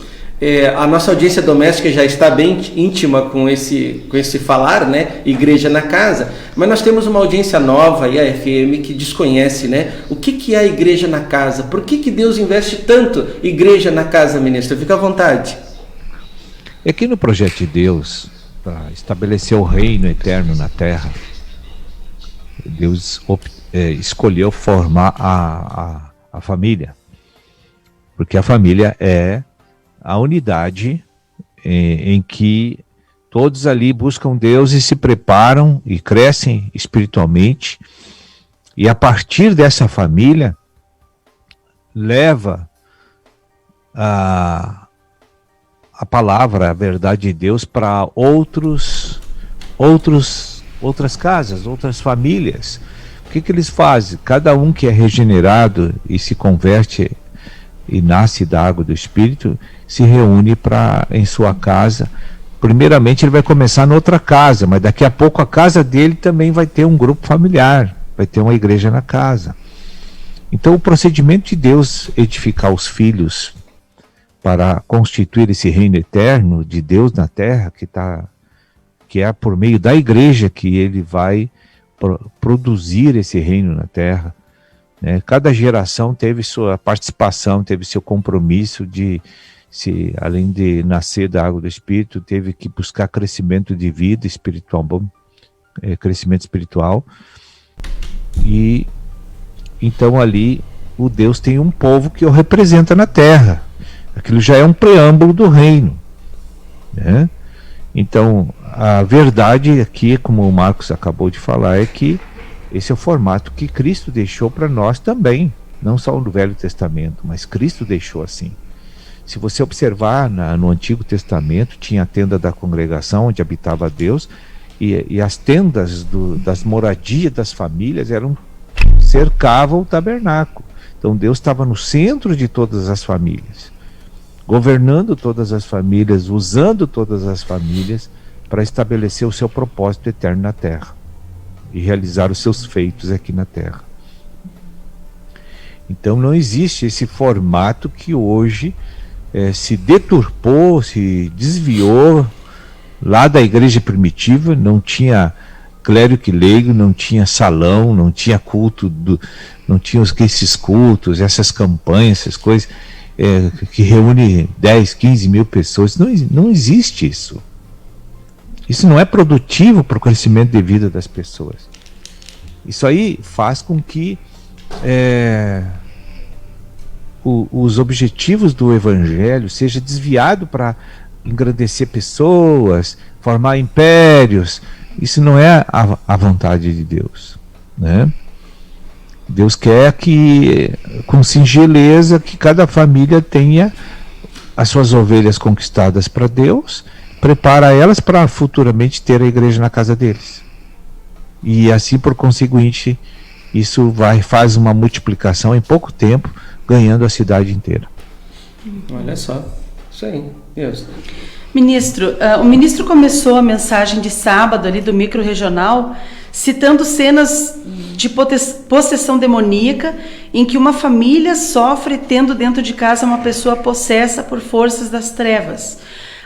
a nossa audiência doméstica já está bem íntima com esse falar, né? Igreja na casa, mas nós temos uma audiência nova aí, a FM, que desconhece, né? O que é a igreja na casa? Por que Deus investe tanto igreja na casa, ministro? Fica à vontade. É que no projeto de Deus, para estabelecer o reino eterno na terra, Deus escolheu formar a família, porque a família é a unidade em que todos ali buscam Deus e se preparam e crescem espiritualmente, e a partir dessa família leva a palavra, a verdade de Deus para outras casas, outras famílias. O que eles fazem? Cada um que é regenerado e se converte e nasce da água do Espírito, se reúne em sua casa. Primeiramente ele vai começar noutra casa, mas daqui a pouco a casa dele também vai ter um grupo familiar, vai ter uma igreja na casa. Então o procedimento de Deus edificar os filhos para constituir esse reino eterno de Deus na terra, que é por meio da igreja que ele vai produzir esse reino na terra. Cada geração teve sua participação, teve seu compromisso de, além de nascer da água do Espírito, teve que buscar crescimento de vida espiritual, crescimento espiritual. E então ali o Deus tem um povo que o representa na terra. Aquilo já é um preâmbulo do reino, né? Então a verdade aqui, como o Marcos acabou de falar, é que esse é o formato que Cristo deixou para nós também, não só no Velho Testamento, mas Cristo deixou assim. Se você observar no Antigo Testamento, tinha a tenda da congregação onde habitava Deus, e as tendas das moradias das famílias cercavam o tabernáculo. Então Deus estava no centro de todas as famílias, governando todas as famílias, usando todas as famílias para estabelecer o seu propósito eterno na terra e realizar os seus feitos aqui na terra. Então não existe esse formato que hoje se deturpou, se desviou lá da igreja primitiva. Não tinha clérigo e leigo, não tinha salão, não tinha culto, não tinha esses cultos, essas campanhas, essas coisas que reúne 10, 15 mil pessoas. Não existe isso. Isso não é produtivo para o crescimento de vida das pessoas. Isso aí faz com que os objetivos do Evangelho sejam desviados para engrandecer pessoas, formar impérios. Isso não é a vontade de Deus, né? Deus quer que, com singeleza, que cada família tenha as suas ovelhas conquistadas para Deus, prepara elas para futuramente ter a igreja na casa deles. E assim, por conseguinte, isso faz uma multiplicação em pouco tempo, ganhando a cidade inteira. Olha só, isso aí, Deus. Ministro, o ministro começou a mensagem de sábado ali do micro-regional citando cenas de possessão demoníaca em que uma família sofre tendo dentro de casa uma pessoa possessa por forças das trevas.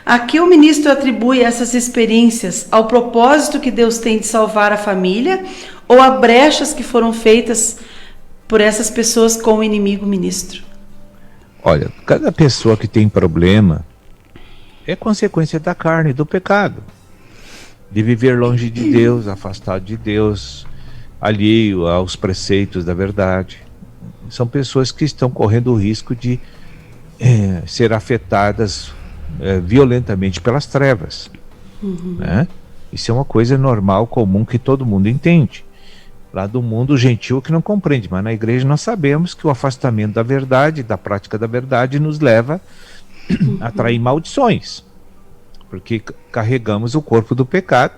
A que o ministro atribui essas experiências? Ao propósito que Deus tem de salvar a família ou a brechas que foram feitas por essas pessoas com o inimigo, ministro? Olha, cada pessoa que tem problema é consequência da carne, do pecado, de viver longe de Deus, afastado de Deus, alheio aos preceitos da verdade. São pessoas que estão correndo o risco de ser afetadas violentamente pelas trevas. Né? Isso é uma coisa normal, comum, que todo mundo entende. Lá do mundo gentil que não compreende, mas na igreja nós sabemos que o afastamento da verdade, da prática da verdade, nos leva a atrair maldições, porque carregamos o corpo do pecado.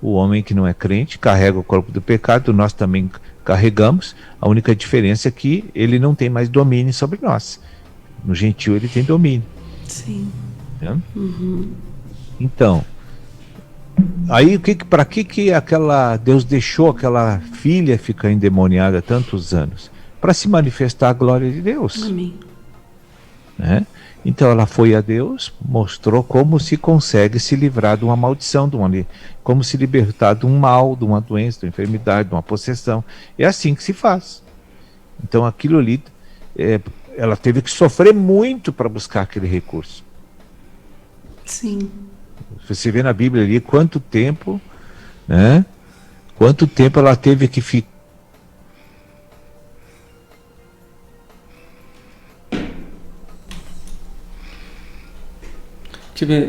O homem que não é crente carrega o corpo do pecado, nós também carregamos. A única diferença é que ele não tem mais domínio sobre nós. No gentil ele tem domínio. Sim. Né? Então, aí para que aquela Deus deixou aquela filha ficar endemoniada tantos anos? Para se manifestar a glória de Deus. Amém. Né? Então ela foi a Deus, mostrou como se consegue se livrar de uma maldição, como se libertar de um mal, de uma doença, de uma enfermidade, de uma possessão. É assim que se faz. Então aquilo ali, ela teve que sofrer muito para buscar aquele recurso. Sim. Você vê na Bíblia ali quanto tempo, né? Quanto tempo ela teve que ficar.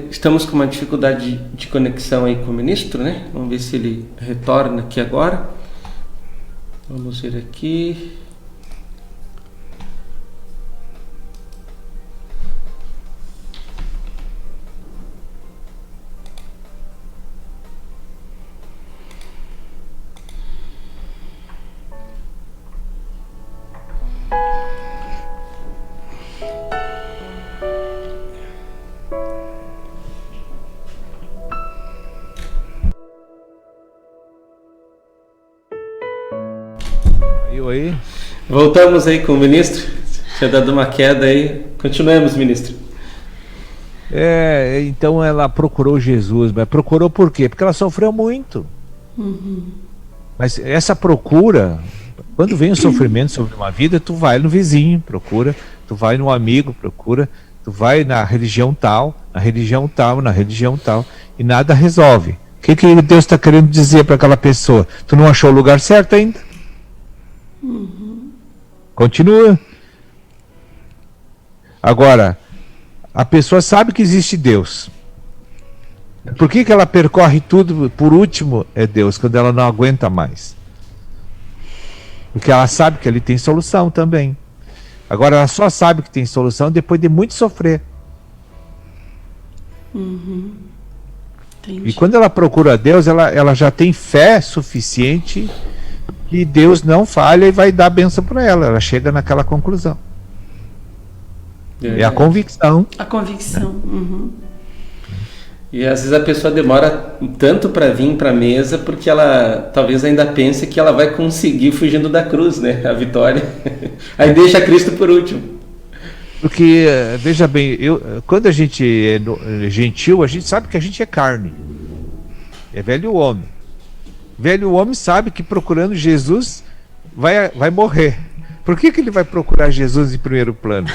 Estamos com uma dificuldade de conexão aí com o ministro, né? Vamos ver se ele retorna aqui agora. Vamos ver aqui. Aí. Voltamos aí com o ministro. Tinha dado uma queda aí. Continuemos, ministro. Então ela procurou Jesus, mas procurou por quê? Porque ela sofreu muito. Mas essa procura, quando vem o sofrimento sobre uma vida, tu vai no vizinho, procura, tu vai no amigo, procura, tu vai na religião tal, na religião tal, na religião tal, e nada resolve. O que Deus está querendo dizer para aquela pessoa? Tu não achou o lugar certo ainda? Continua. Agora, a pessoa sabe que existe Deus. Por que ela percorre tudo? Por último é Deus, quando ela não aguenta mais. Porque ela sabe que ali tem solução também. Agora ela só sabe que tem solução depois de muito sofrer. E quando ela procura Deus, ela já tem fé suficiente que Deus não falha e vai dar a bênção para ela. Ela chega naquela conclusão. É a convicção. A convicção. E às vezes a pessoa demora tanto para vir para a mesa porque ela talvez ainda pense que ela vai conseguir fugindo da cruz, né? A vitória. Aí deixa Cristo por último. Porque, veja bem, quando a gente é gentil, a gente sabe que a gente é carne. É velho homem. Velho homem sabe que procurando Jesus vai morrer. Por que ele vai procurar Jesus em primeiro plano?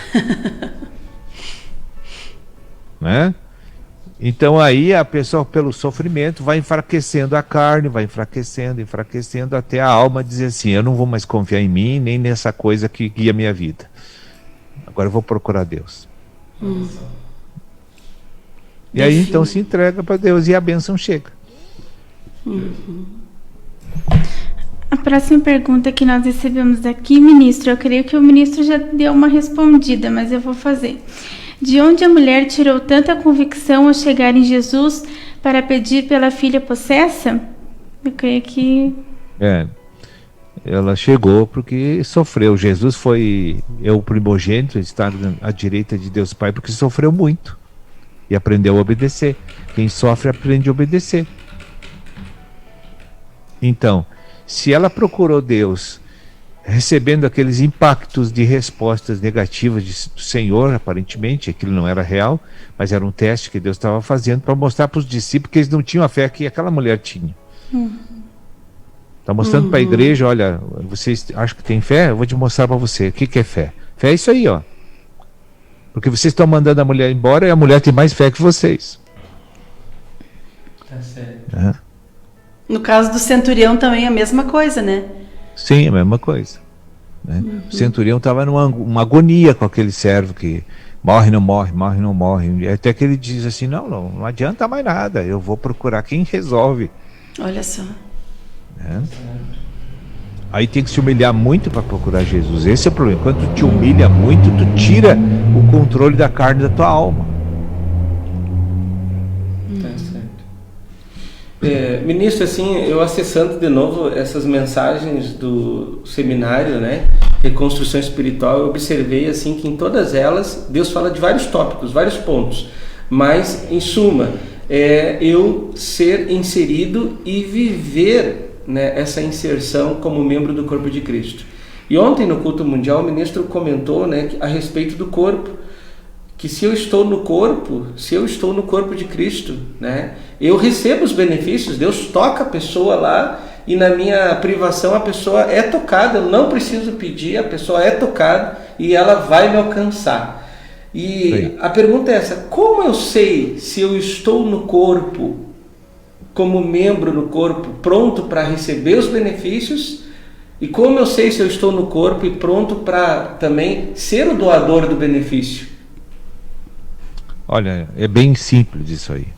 Né? Então aí a pessoa, pelo sofrimento, vai enfraquecendo a carne, vai enfraquecendo até a alma dizer assim: eu não vou mais confiar em mim, nem nessa coisa que guia a minha vida. Agora eu vou procurar Deus. E aí então se entrega para Deus e a bênção chega. A próxima pergunta que nós recebemos aqui, ministro, eu creio que o ministro já deu uma respondida, mas eu vou fazer. De onde a mulher tirou tanta convicção ao chegar em Jesus para pedir pela filha possessa? Eu creio que... Ela chegou porque sofreu. Jesus foi o primogênito, está à direita de Deus Pai, porque sofreu muito e aprendeu a obedecer. Quem sofre aprende a obedecer. Então, se ela procurou Deus recebendo aqueles impactos de respostas negativas do Senhor, aparentemente aquilo não era real, mas era um teste que Deus estava fazendo para mostrar para os discípulos que eles não tinham a fé que aquela mulher tinha. Está mostrando para a igreja: olha, vocês acham que tem fé? Eu vou te mostrar para você o que é fé. Fé é isso aí, ó. Porque vocês estão mandando a mulher embora e a mulher tem mais fé que vocês. Tá certo. No caso do centurião também é a mesma coisa, né? Sim, a mesma coisa. Né? O centurião estava numa agonia com aquele servo que morre, não morre, morre, não morre. Até que ele diz assim: não adianta mais nada, eu vou procurar quem resolve. Olha só. Aí tem que se humilhar muito para procurar Jesus. Esse é o problema. Quando tu te humilha muito, tu tira o controle da carne da tua alma. Tá certo. Ministro, assim, eu acessando de novo essas mensagens do seminário, né, Reconstrução Espiritual, eu observei assim que em todas elas Deus fala de vários tópicos, vários pontos, mas em suma eu ser inserido e viver, né, essa inserção como membro do corpo de Cristo. E ontem no culto mundial o ministro comentou, né, a respeito do corpo, que se eu estou no corpo de Cristo, né, eu recebo os benefícios. Deus toca a pessoa lá e na minha privação a pessoa é tocada, eu não preciso pedir, a pessoa é tocada e ela vai me alcançar. E a pergunta é essa: como eu sei se eu estou no corpo, como membro no corpo, pronto para receber os benefícios? E como eu sei se eu estou no corpo e pronto para também ser o doador do benefício? Olha, é bem simples isso aí.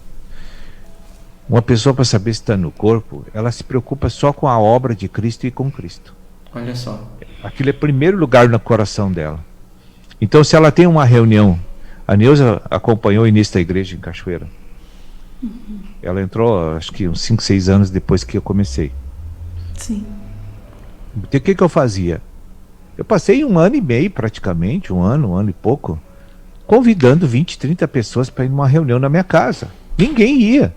Uma pessoa, para saber se está no corpo, ela se preocupa só com a obra de Cristo e com Cristo. Olha só. Aquilo é primeiro lugar no coração dela. Então, se ela tem uma reunião, a Neuza acompanhou o início da igreja em Cachoeira. Ela entrou, acho que uns 5, 6 anos depois que eu comecei. Sim. Então, o que eu fazia? Eu passei 1 ano e meio, praticamente, 1 ano e pouco, convidando 20, 30 pessoas para ir numa reunião na minha casa. Ninguém ia.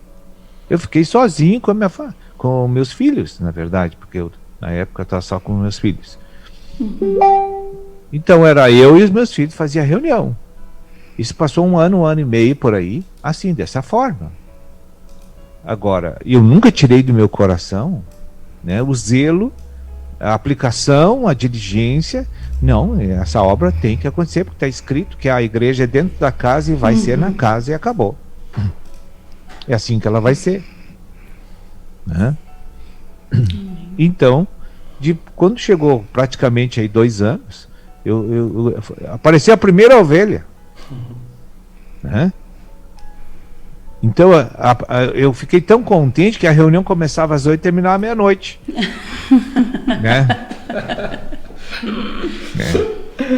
Eu fiquei sozinho com meus filhos, na verdade, porque na época eu estava só com meus filhos. Então era eu e os meus filhos fazia reunião. Isso passou 1 ano e meio por aí, assim, dessa forma. Agora, eu nunca tirei do meu coração, né, o zelo, a aplicação, a diligência. Não, essa obra tem que acontecer, porque está escrito que a igreja é dentro da casa e vai ser na casa e acabou. É assim que ela vai ser. Né? Então, quando chegou praticamente aí 2 anos, apareceu a primeira ovelha. Né? Então eu fiquei tão contente que a reunião começava às 8 e terminava à meia-noite. Né?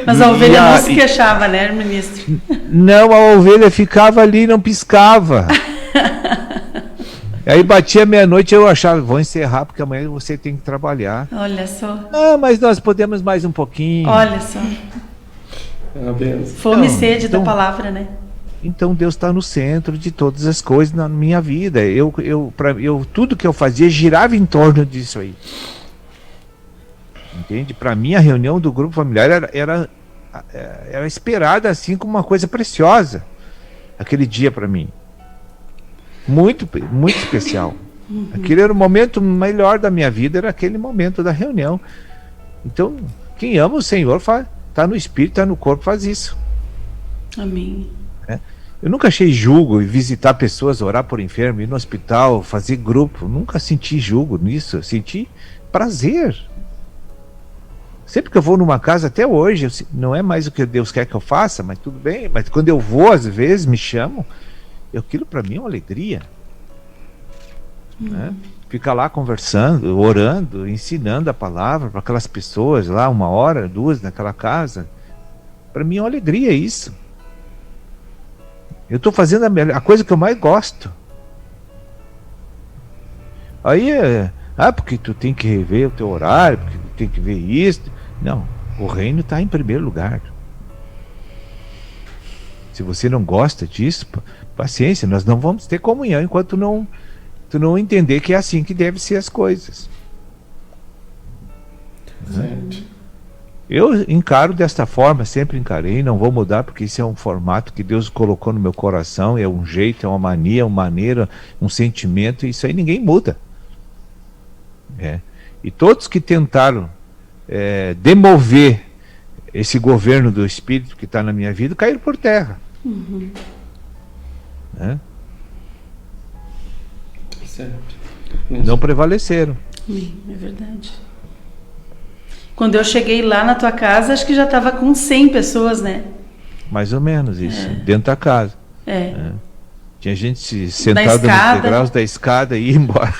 Mas a ovelha não se queixava, né, ministro? Não, a ovelha ficava ali e não piscava. Aí batia meia-noite, eu achava: vou encerrar porque amanhã você tem que trabalhar. Olha só. Mas nós podemos mais um pouquinho. Olha só. Fome e sede da palavra, né? Então Deus está no centro de todas as coisas na minha vida. Tudo que eu fazia girava em torno disso aí. Entende? Para mim a reunião do grupo familiar era esperada assim como uma coisa preciosa. Aquele dia para mim. Muito, muito especial. Aquele era o momento melhor da minha vida, era aquele momento da reunião. Então, quem ama o Senhor está no espírito, está no corpo, faz isso. Amém. Eu nunca achei julgo em visitar pessoas, orar por enfermo, ir no hospital, fazer grupo. Nunca senti julgo nisso. Eu senti prazer. Sempre que eu vou numa casa, até hoje, não é mais o que Deus quer que eu faça, mas tudo bem. Mas quando eu vou, às vezes, me chamam, aquilo para mim é uma alegria. Né? ficar lá conversando, orando, ensinando a palavra para aquelas pessoas lá, 1 hora, 2 naquela casa. Para mim é uma alegria isso. Eu estou fazendo a coisa que eu mais gosto. Aí porque tu tem que rever o teu horário, porque tu tem que ver isso. Não, o reino está em primeiro lugar. Se você não gosta disso, paciência, nós não vamos ter comunhão enquanto tu não entender que é assim que devem ser as coisas. Certo. Eu encaro desta forma, sempre encarei, não vou mudar, porque isso é um formato que Deus colocou no meu coração, é um jeito, é uma mania, uma maneira, um sentimento, e isso aí ninguém muda. E todos que tentaram demover esse governo do Espírito que está na minha vida, caíram por terra. Certo. Não prevaleceram. É verdade. Quando eu cheguei lá na tua casa, acho que já estava com 100 pessoas, né? Mais ou menos isso, dentro da casa. Tinha gente sentada nos degraus da escada e ia embora.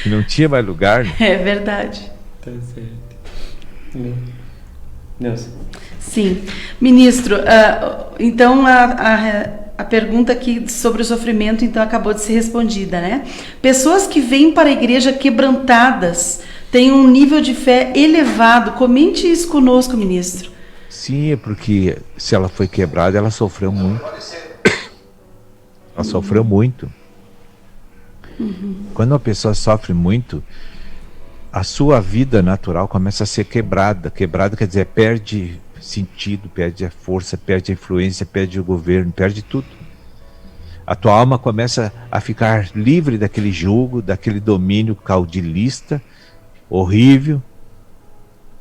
E não tinha mais lugar. Né? É verdade. Tá certo. Nelson. Sim. Ministro, então a pergunta aqui sobre o sofrimento então acabou de ser respondida, né? Pessoas que vêm para a igreja quebrantadas têm um nível de fé elevado. Comente isso conosco, ministro. Sim, é porque se ela foi quebrada, ela sofreu muito. Ela sofreu muito. Quando uma pessoa sofre muito, a sua vida natural começa a ser quebrada. Quebrada quer dizer, perde sentido, perde a força, perde a influência, perde o governo, perde tudo. A tua alma começa a ficar livre daquele jugo, daquele domínio caudilista, horrível,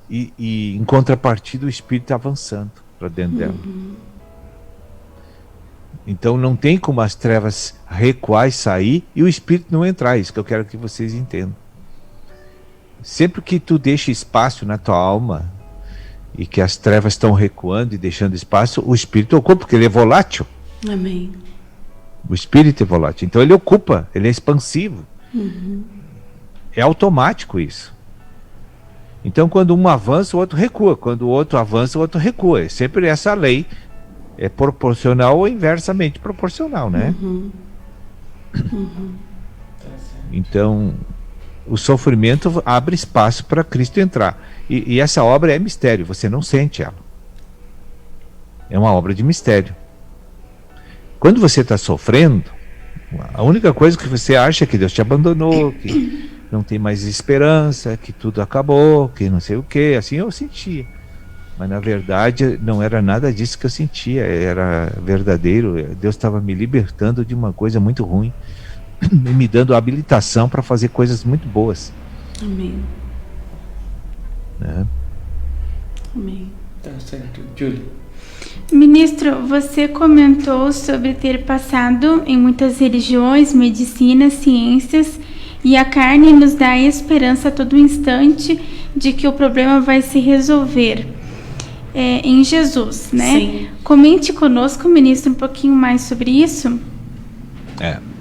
e em contrapartida o espírito está avançando para dentro dela. Então não tem como as trevas recuar e sair e o espírito não entrar. Isso que eu quero que vocês entendam. Sempre que tu deixa espaço na tua alma e que as trevas estão recuando e deixando espaço, o espírito ocupa, porque ele é volátil. Amém. O espírito é volátil, então ele ocupa, ele é expansivo. É automático isso. Então quando um avança, o outro recua. Quando o outro avança, o outro recua. É sempre essa lei. É proporcional ou inversamente proporcional, né? Então, o sofrimento abre espaço para Cristo entrar. E essa obra é mistério, você não sente ela. É uma obra de mistério. Quando você está sofrendo, a única coisa que você acha é que Deus te abandonou, que não tem mais esperança, que tudo acabou, que não sei o que. Assim eu sentia. Mas na verdade não era nada disso que eu sentia, era verdadeiro. Deus estava me libertando de uma coisa muito ruim e me dando habilitação para fazer coisas muito boas. Amém. Amém. Tá certo. Júlia. Ministro, você comentou sobre ter passado em muitas religiões, medicina, ciências, e a carne nos dá a esperança a todo instante de que o problema vai se resolver. Em Jesus, né? Sim. Comente conosco, ministro, um pouquinho mais sobre isso.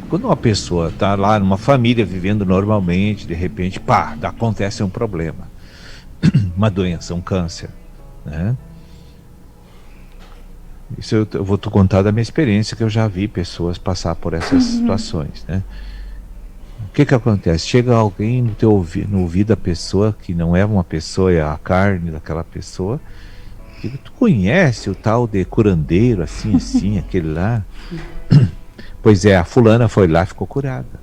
Quando uma pessoa está lá numa família vivendo normalmente, de repente, acontece um problema, uma doença, um câncer, né? Isso eu vou te contar da minha experiência, que eu já vi pessoas passar por essas situações, né? O que acontece? Chega alguém no ouvido da pessoa, que não é uma pessoa, é a carne daquela pessoa. Tu conhece o tal de curandeiro, assim, aquele lá? Pois é, a fulana foi lá e ficou curada.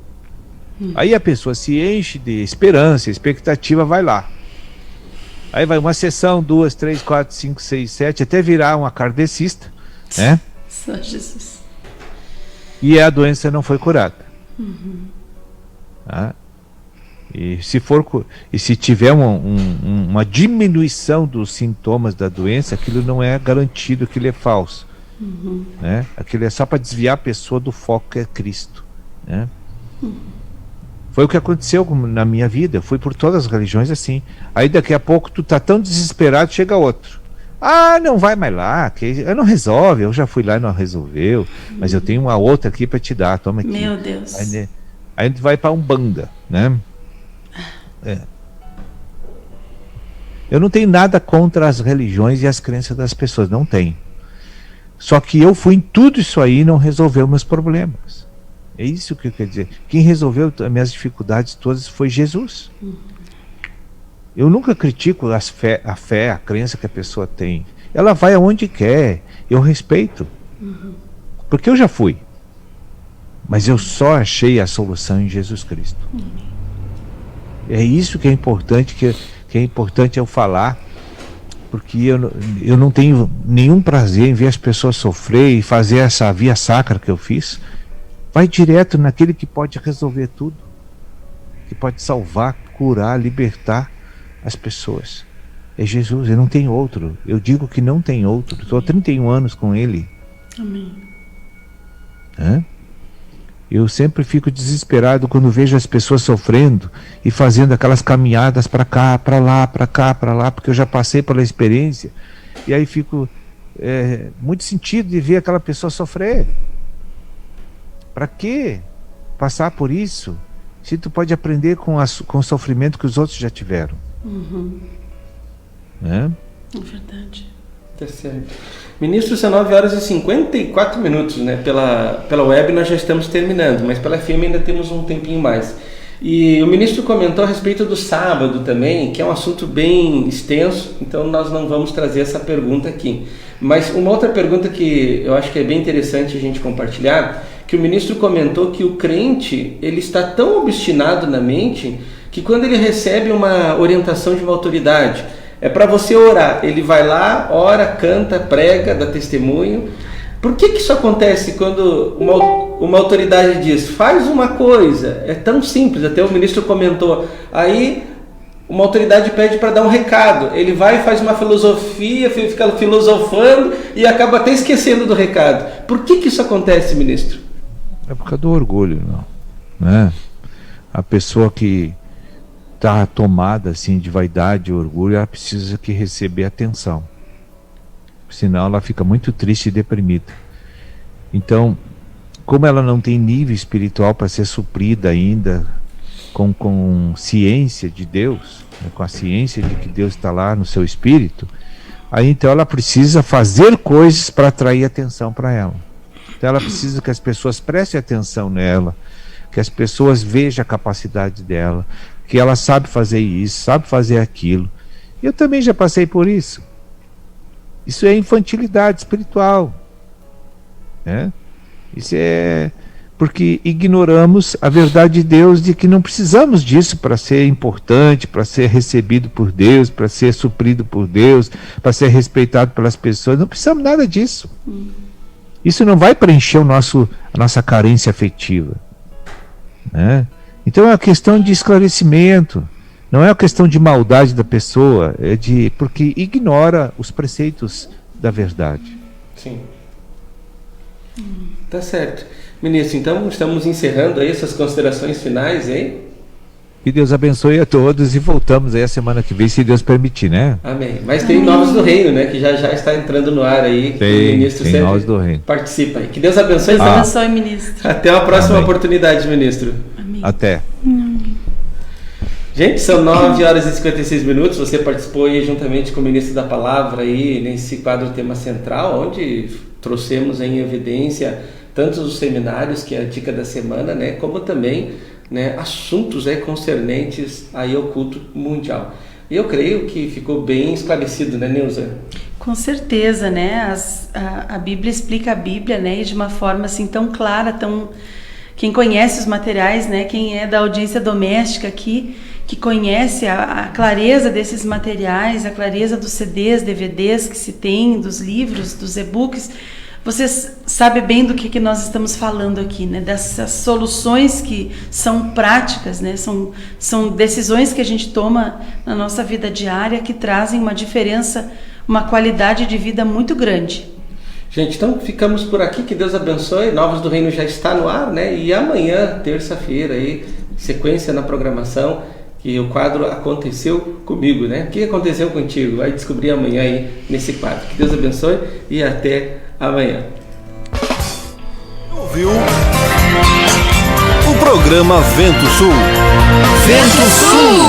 Aí a pessoa se enche de esperança, expectativa, vai lá. Aí vai uma sessão, 2, 3, 4, 5, 6, 7, até virar uma kardecista, né? Só Jesus. E a doença não foi curada. E se tiver uma diminuição dos sintomas da doença, aquilo não é garantido, aquilo é falso, né? Aquilo é só para desviar a pessoa do foco que é Cristo, né? Foi o que aconteceu na minha vida. Eu fui por todas as religiões assim. Aí daqui a pouco tu tá tão desesperado, chega outro. Não vai mais lá, que não resolve. Eu já fui lá e não resolveu, mas eu tenho uma outra aqui para te dar, toma aqui. Meu Deus. Aí a gente vai para Umbanda, né? Eu não tenho nada contra as religiões e as crenças das pessoas, não tenho. Só que eu fui em tudo isso aí e não resolveu meus problemas. É isso que eu quero dizer. Quem resolveu as minhas dificuldades todas foi Jesus. Eu nunca critico a fé, a crença que a pessoa tem. Ela vai aonde quer, eu respeito. Porque eu já fui. Mas eu só achei a solução em Jesus Cristo. É isso que é importante, que é importante eu falar, porque eu não tenho nenhum prazer em ver as pessoas sofrer e fazer essa via sacra que eu fiz. Vai direto naquele que pode resolver tudo, que pode salvar, curar, libertar as pessoas. É Jesus, eu não tenho outro. Eu digo que não tem outro. Estou há 31 anos com ele. Amém. Eu sempre fico desesperado quando vejo as pessoas sofrendo e fazendo aquelas caminhadas para cá, para lá, para cá, para lá, porque eu já passei pela experiência. E aí fico muito sentido de ver aquela pessoa sofrer. Para que passar por isso se tu pode aprender com o sofrimento que os outros já tiveram? É verdade. Tá certo. Ministro, são 9h54, né? Pela web nós já estamos terminando, mas pela FM ainda temos um tempinho mais. E o ministro comentou a respeito do sábado também, que é um assunto bem extenso, então nós não vamos trazer essa pergunta aqui. Mas uma outra pergunta que eu acho que é bem interessante a gente compartilhar, que o ministro comentou que o crente, ele está tão obstinado na mente, que quando ele recebe uma orientação de uma autoridade, é para você orar, ele vai lá, ora, canta, prega, dá testemunho. Por que isso acontece quando uma autoridade diz, faz uma coisa? É tão simples, até o ministro comentou. Aí uma autoridade pede para dar um recado, ele vai e faz uma filosofia, fica filosofando e acaba até esquecendo do recado. Por que isso acontece, ministro? É por causa do orgulho, não, né? A pessoa que está tomada assim de vaidade e orgulho, ela precisa que receber atenção, senão ela fica muito triste e deprimida. Então, como ela não tem nível espiritual para ser suprida ainda com ciência de Deus, né, com a ciência de que Deus está lá no seu espírito, aí então ela precisa fazer coisas para atrair atenção para ela. Então ela precisa que as pessoas prestem atenção nela, que as pessoas vejam a capacidade dela, que ela sabe fazer isso, sabe fazer aquilo. Eu também já passei por isso. Isso é infantilidade espiritual, né? Isso é porque ignoramos a verdade de Deus, de que não precisamos disso para ser importante, para ser recebido por Deus, para ser suprido por Deus, para ser respeitado pelas pessoas. Não precisamos nada disso. Isso não vai preencher a nossa carência afetiva, né? Então é uma questão de esclarecimento, não é uma questão de maldade da pessoa, porque ignora os preceitos da verdade. Sim. Tá certo. Ministro, então estamos encerrando aí essas considerações finais aí. Que Deus abençoe a todos e voltamos aí a semana que vem, se Deus permitir, né? Amém. Mas tem Novos do Reino, né? Que já está entrando no ar aí. Tem, o ministro tem Novos do Reino. Participa aí. Que Deus abençoe. Deus abençoe, ministro. Até a próxima oportunidade, ministro. Amém. Até. Gente, são 9h56. Você participou aí juntamente com o ministro da Palavra aí nesse quadro Tema Central, onde trouxemos em evidência tanto os seminários, que é a dica da semana, né, como também, né, assuntos concernentes aí ao culto mundial. E eu creio que ficou bem esclarecido, né, Neuza? Com certeza, né? A Bíblia explica a Bíblia, né, e de uma forma assim tão clara, quem conhece os materiais, né, quem é da audiência doméstica aqui, que conhece a clareza desses materiais, a clareza dos CDs, DVDs que se tem, dos livros, dos e-books, você sabe bem do que nós estamos falando aqui, né? Dessas soluções que são práticas, né? São decisões que a gente toma na nossa vida diária que trazem uma diferença, uma qualidade de vida muito grande. Gente, então ficamos por aqui, que Deus abençoe. Novos do Reino já está no ar, né? E amanhã, terça-feira, aí, sequência na programação, que o quadro Aconteceu Comigo, né? O que aconteceu contigo? Vai descobrir amanhã aí nesse quadro. Que Deus abençoe e até amanhã. Ouviu? O Programa Vento Sul. Vento Sul.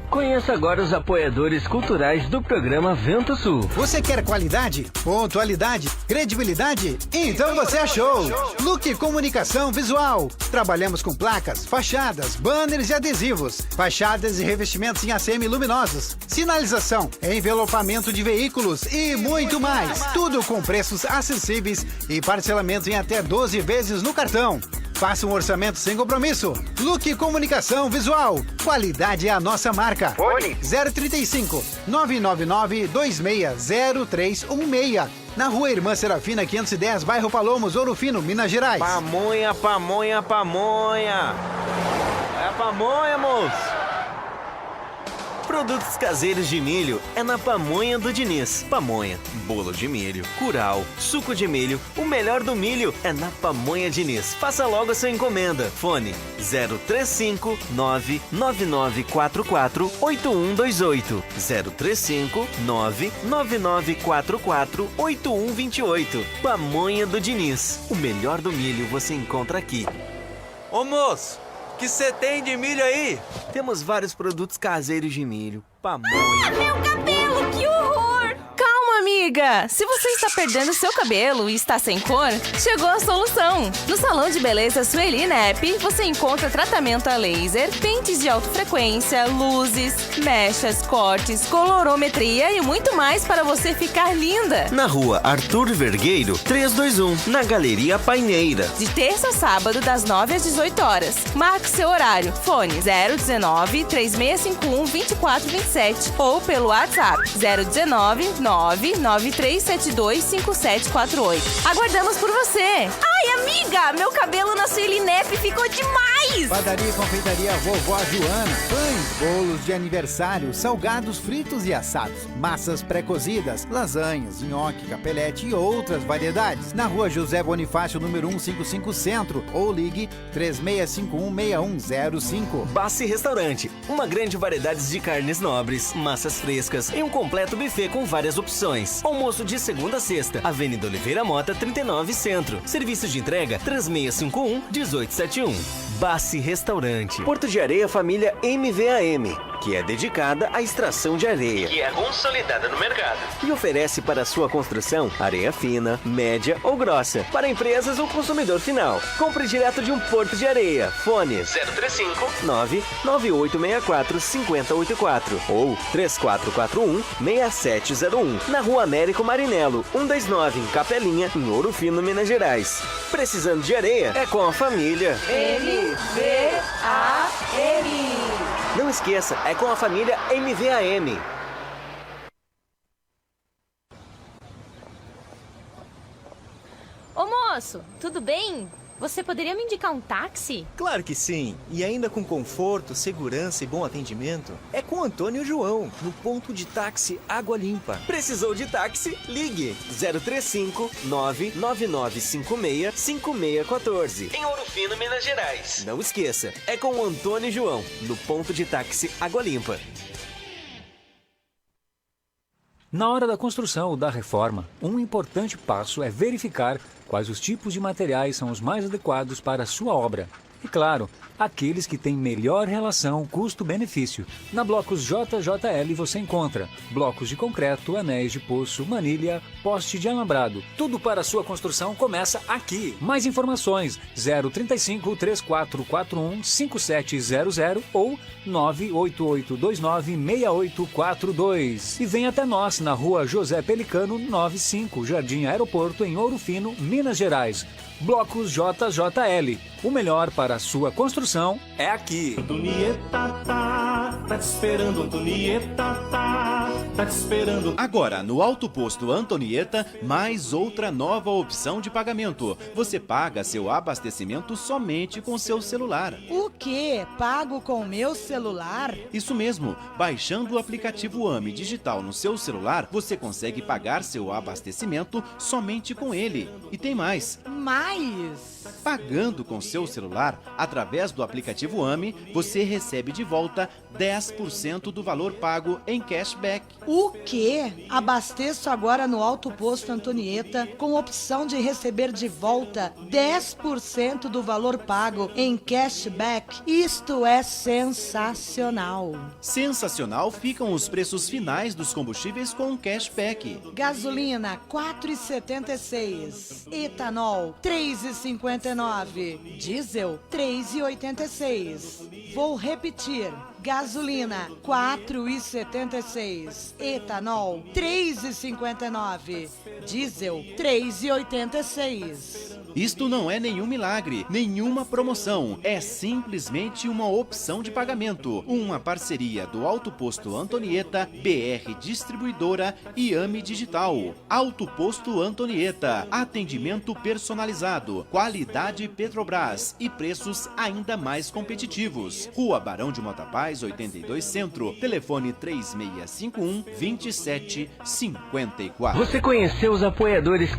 Conheça agora os apoiadores culturais do programa Vento Sul. Você quer qualidade, pontualidade, credibilidade? Então você achou! Look Comunicação Visual. Trabalhamos com placas, fachadas, banners e adesivos, fachadas e revestimentos em ACM luminosos, sinalização, envelopamento de veículos e muito mais. Tudo com preços acessíveis e parcelamento em até 12 vezes no cartão. Faça um orçamento sem compromisso. Look Comunicação Visual. Qualidade é a nossa marca. Fone 035 999 260316. Na Rua Irmã Serafina 510, bairro Palomos, Ouro Fino, Minas Gerais. Pamonha, pamonha, pamonha. É a pamonha, moço. Produtos caseiros de milho é na Pamonha do Diniz. Pamonha, bolo de milho, curau, suco de milho, o melhor do milho é na Pamonha Diniz. Faça logo a sua encomenda. Fone 035 99944 8128. 035 99944 8128. Pamonha do Diniz. O melhor do milho você encontra aqui. Ô moço, o que você tem de milho aí? Temos vários produtos caseiros de milho. Pamonha. Meu cabelo, que horror! Calma, amiga! Se você está perdendo seu cabelo e está sem cor, chegou a solução! No Salão de Beleza Sueli Nep, você encontra tratamento a laser, pentes de alta frequência, luzes, mechas, cortes, colorometria e muito mais para você ficar linda! Na Rua Arthur Vergueiro, 321, na Galeria Paineira. De terça a sábado, das 9 às 18 horas. Marque seu horário. Fone 019 3651 2427 ou pelo WhatsApp 019 99372 5748. Aguardamos por você! Ai, amiga! Meu cabelo na Sueli Nep ficou demais! Padaria e confeitaria Vovó Joana. Pães, bolos de aniversário, salgados fritos e assados, massas pré-cozidas, lasanhas, nhoque, capelete e outras variedades. Na Rua José Bonifácio, número 155 Centro, ou ligue 36516105. Bassi Restaurante. Uma grande variedade de carnes nobres, massas frescas e um completo buffet com várias opções. Almoço de segunda a sexta. Avenida Oliveira Mota, 39 Centro. Serviço de entrega 3651-1871. Bassi Restaurante. Porto de Areia Família MVAM, que é dedicada à extração de areia, que é consolidada no mercado, e oferece para sua construção areia fina, média ou grossa, para empresas ou consumidor final. Compre direto de um Porto de Areia. Fone 035 99864 5084 ou 3441 6701. Na Rua Américo Marinello, 129, em Capelinha, em Ouro Fino, Minas Gerais. Precisando de areia? É com a família MVAM. Não esqueça, é com a família MVAM. Ô moço, tudo bem? Você poderia me indicar um táxi? Claro que sim. E ainda com conforto, segurança e bom atendimento. É com Antônio João, no ponto de táxi Água Limpa. Precisou de táxi? Ligue 035 99956 5614. Em Ouro Fino, Minas Gerais. Não esqueça, é com o Antônio João, no ponto de táxi Água Limpa. Na hora da construção ou da reforma, um importante passo é verificar quais os tipos de materiais são os mais adequados para a sua obra. E claro, aqueles que têm melhor relação custo-benefício. Na Blocos JJL você encontra blocos de concreto, anéis de poço, manilha, poste de alambrado. Tudo para a sua construção começa aqui. Mais informações 035 3441 5700 ou 98829 6842. E vem até nós na Rua José Pelicano 95, Jardim Aeroporto, em Ouro Fino, Minas Gerais. Blocos JJL. O melhor para a sua construção é aqui. Antonieta tá te esperando, Antonieta tá te esperando. Agora, no Alto Posto Antonieta, mais outra nova opção de pagamento. Você paga seu abastecimento somente com seu celular. O quê? Pago com o meu celular? Isso mesmo. Baixando o aplicativo AME Digital no seu celular, você consegue pagar seu abastecimento somente com ele. E tem mais. Mais? Pagando com seu celular através do aplicativo AME, você recebe de volta 10% do valor pago em cashback. O quê? Abasteço agora no Alto Posto Antonieta com opção de receber de volta 10% do valor pago em cashback. Isto é sensacional. Sensacional ficam os preços finais dos combustíveis com cashback. Gasolina 4,76. Etanol 3,59. Diesel 3,86. Vou repetir. Gasolina 4,76. Etanol 3,59. Diesel 3,86. Isto não é nenhum milagre, nenhuma promoção. É simplesmente uma opção de pagamento. Uma parceria do Alto Posto Antonieta, BR Distribuidora e AME Digital. Alto Posto Antonieta. Atendimento personalizado, qualidade Petrobras e preços ainda mais competitivos. Rua Barão de Mota Paz, 82 Centro. Telefone 3651-2754. Você conheceu os apoiadores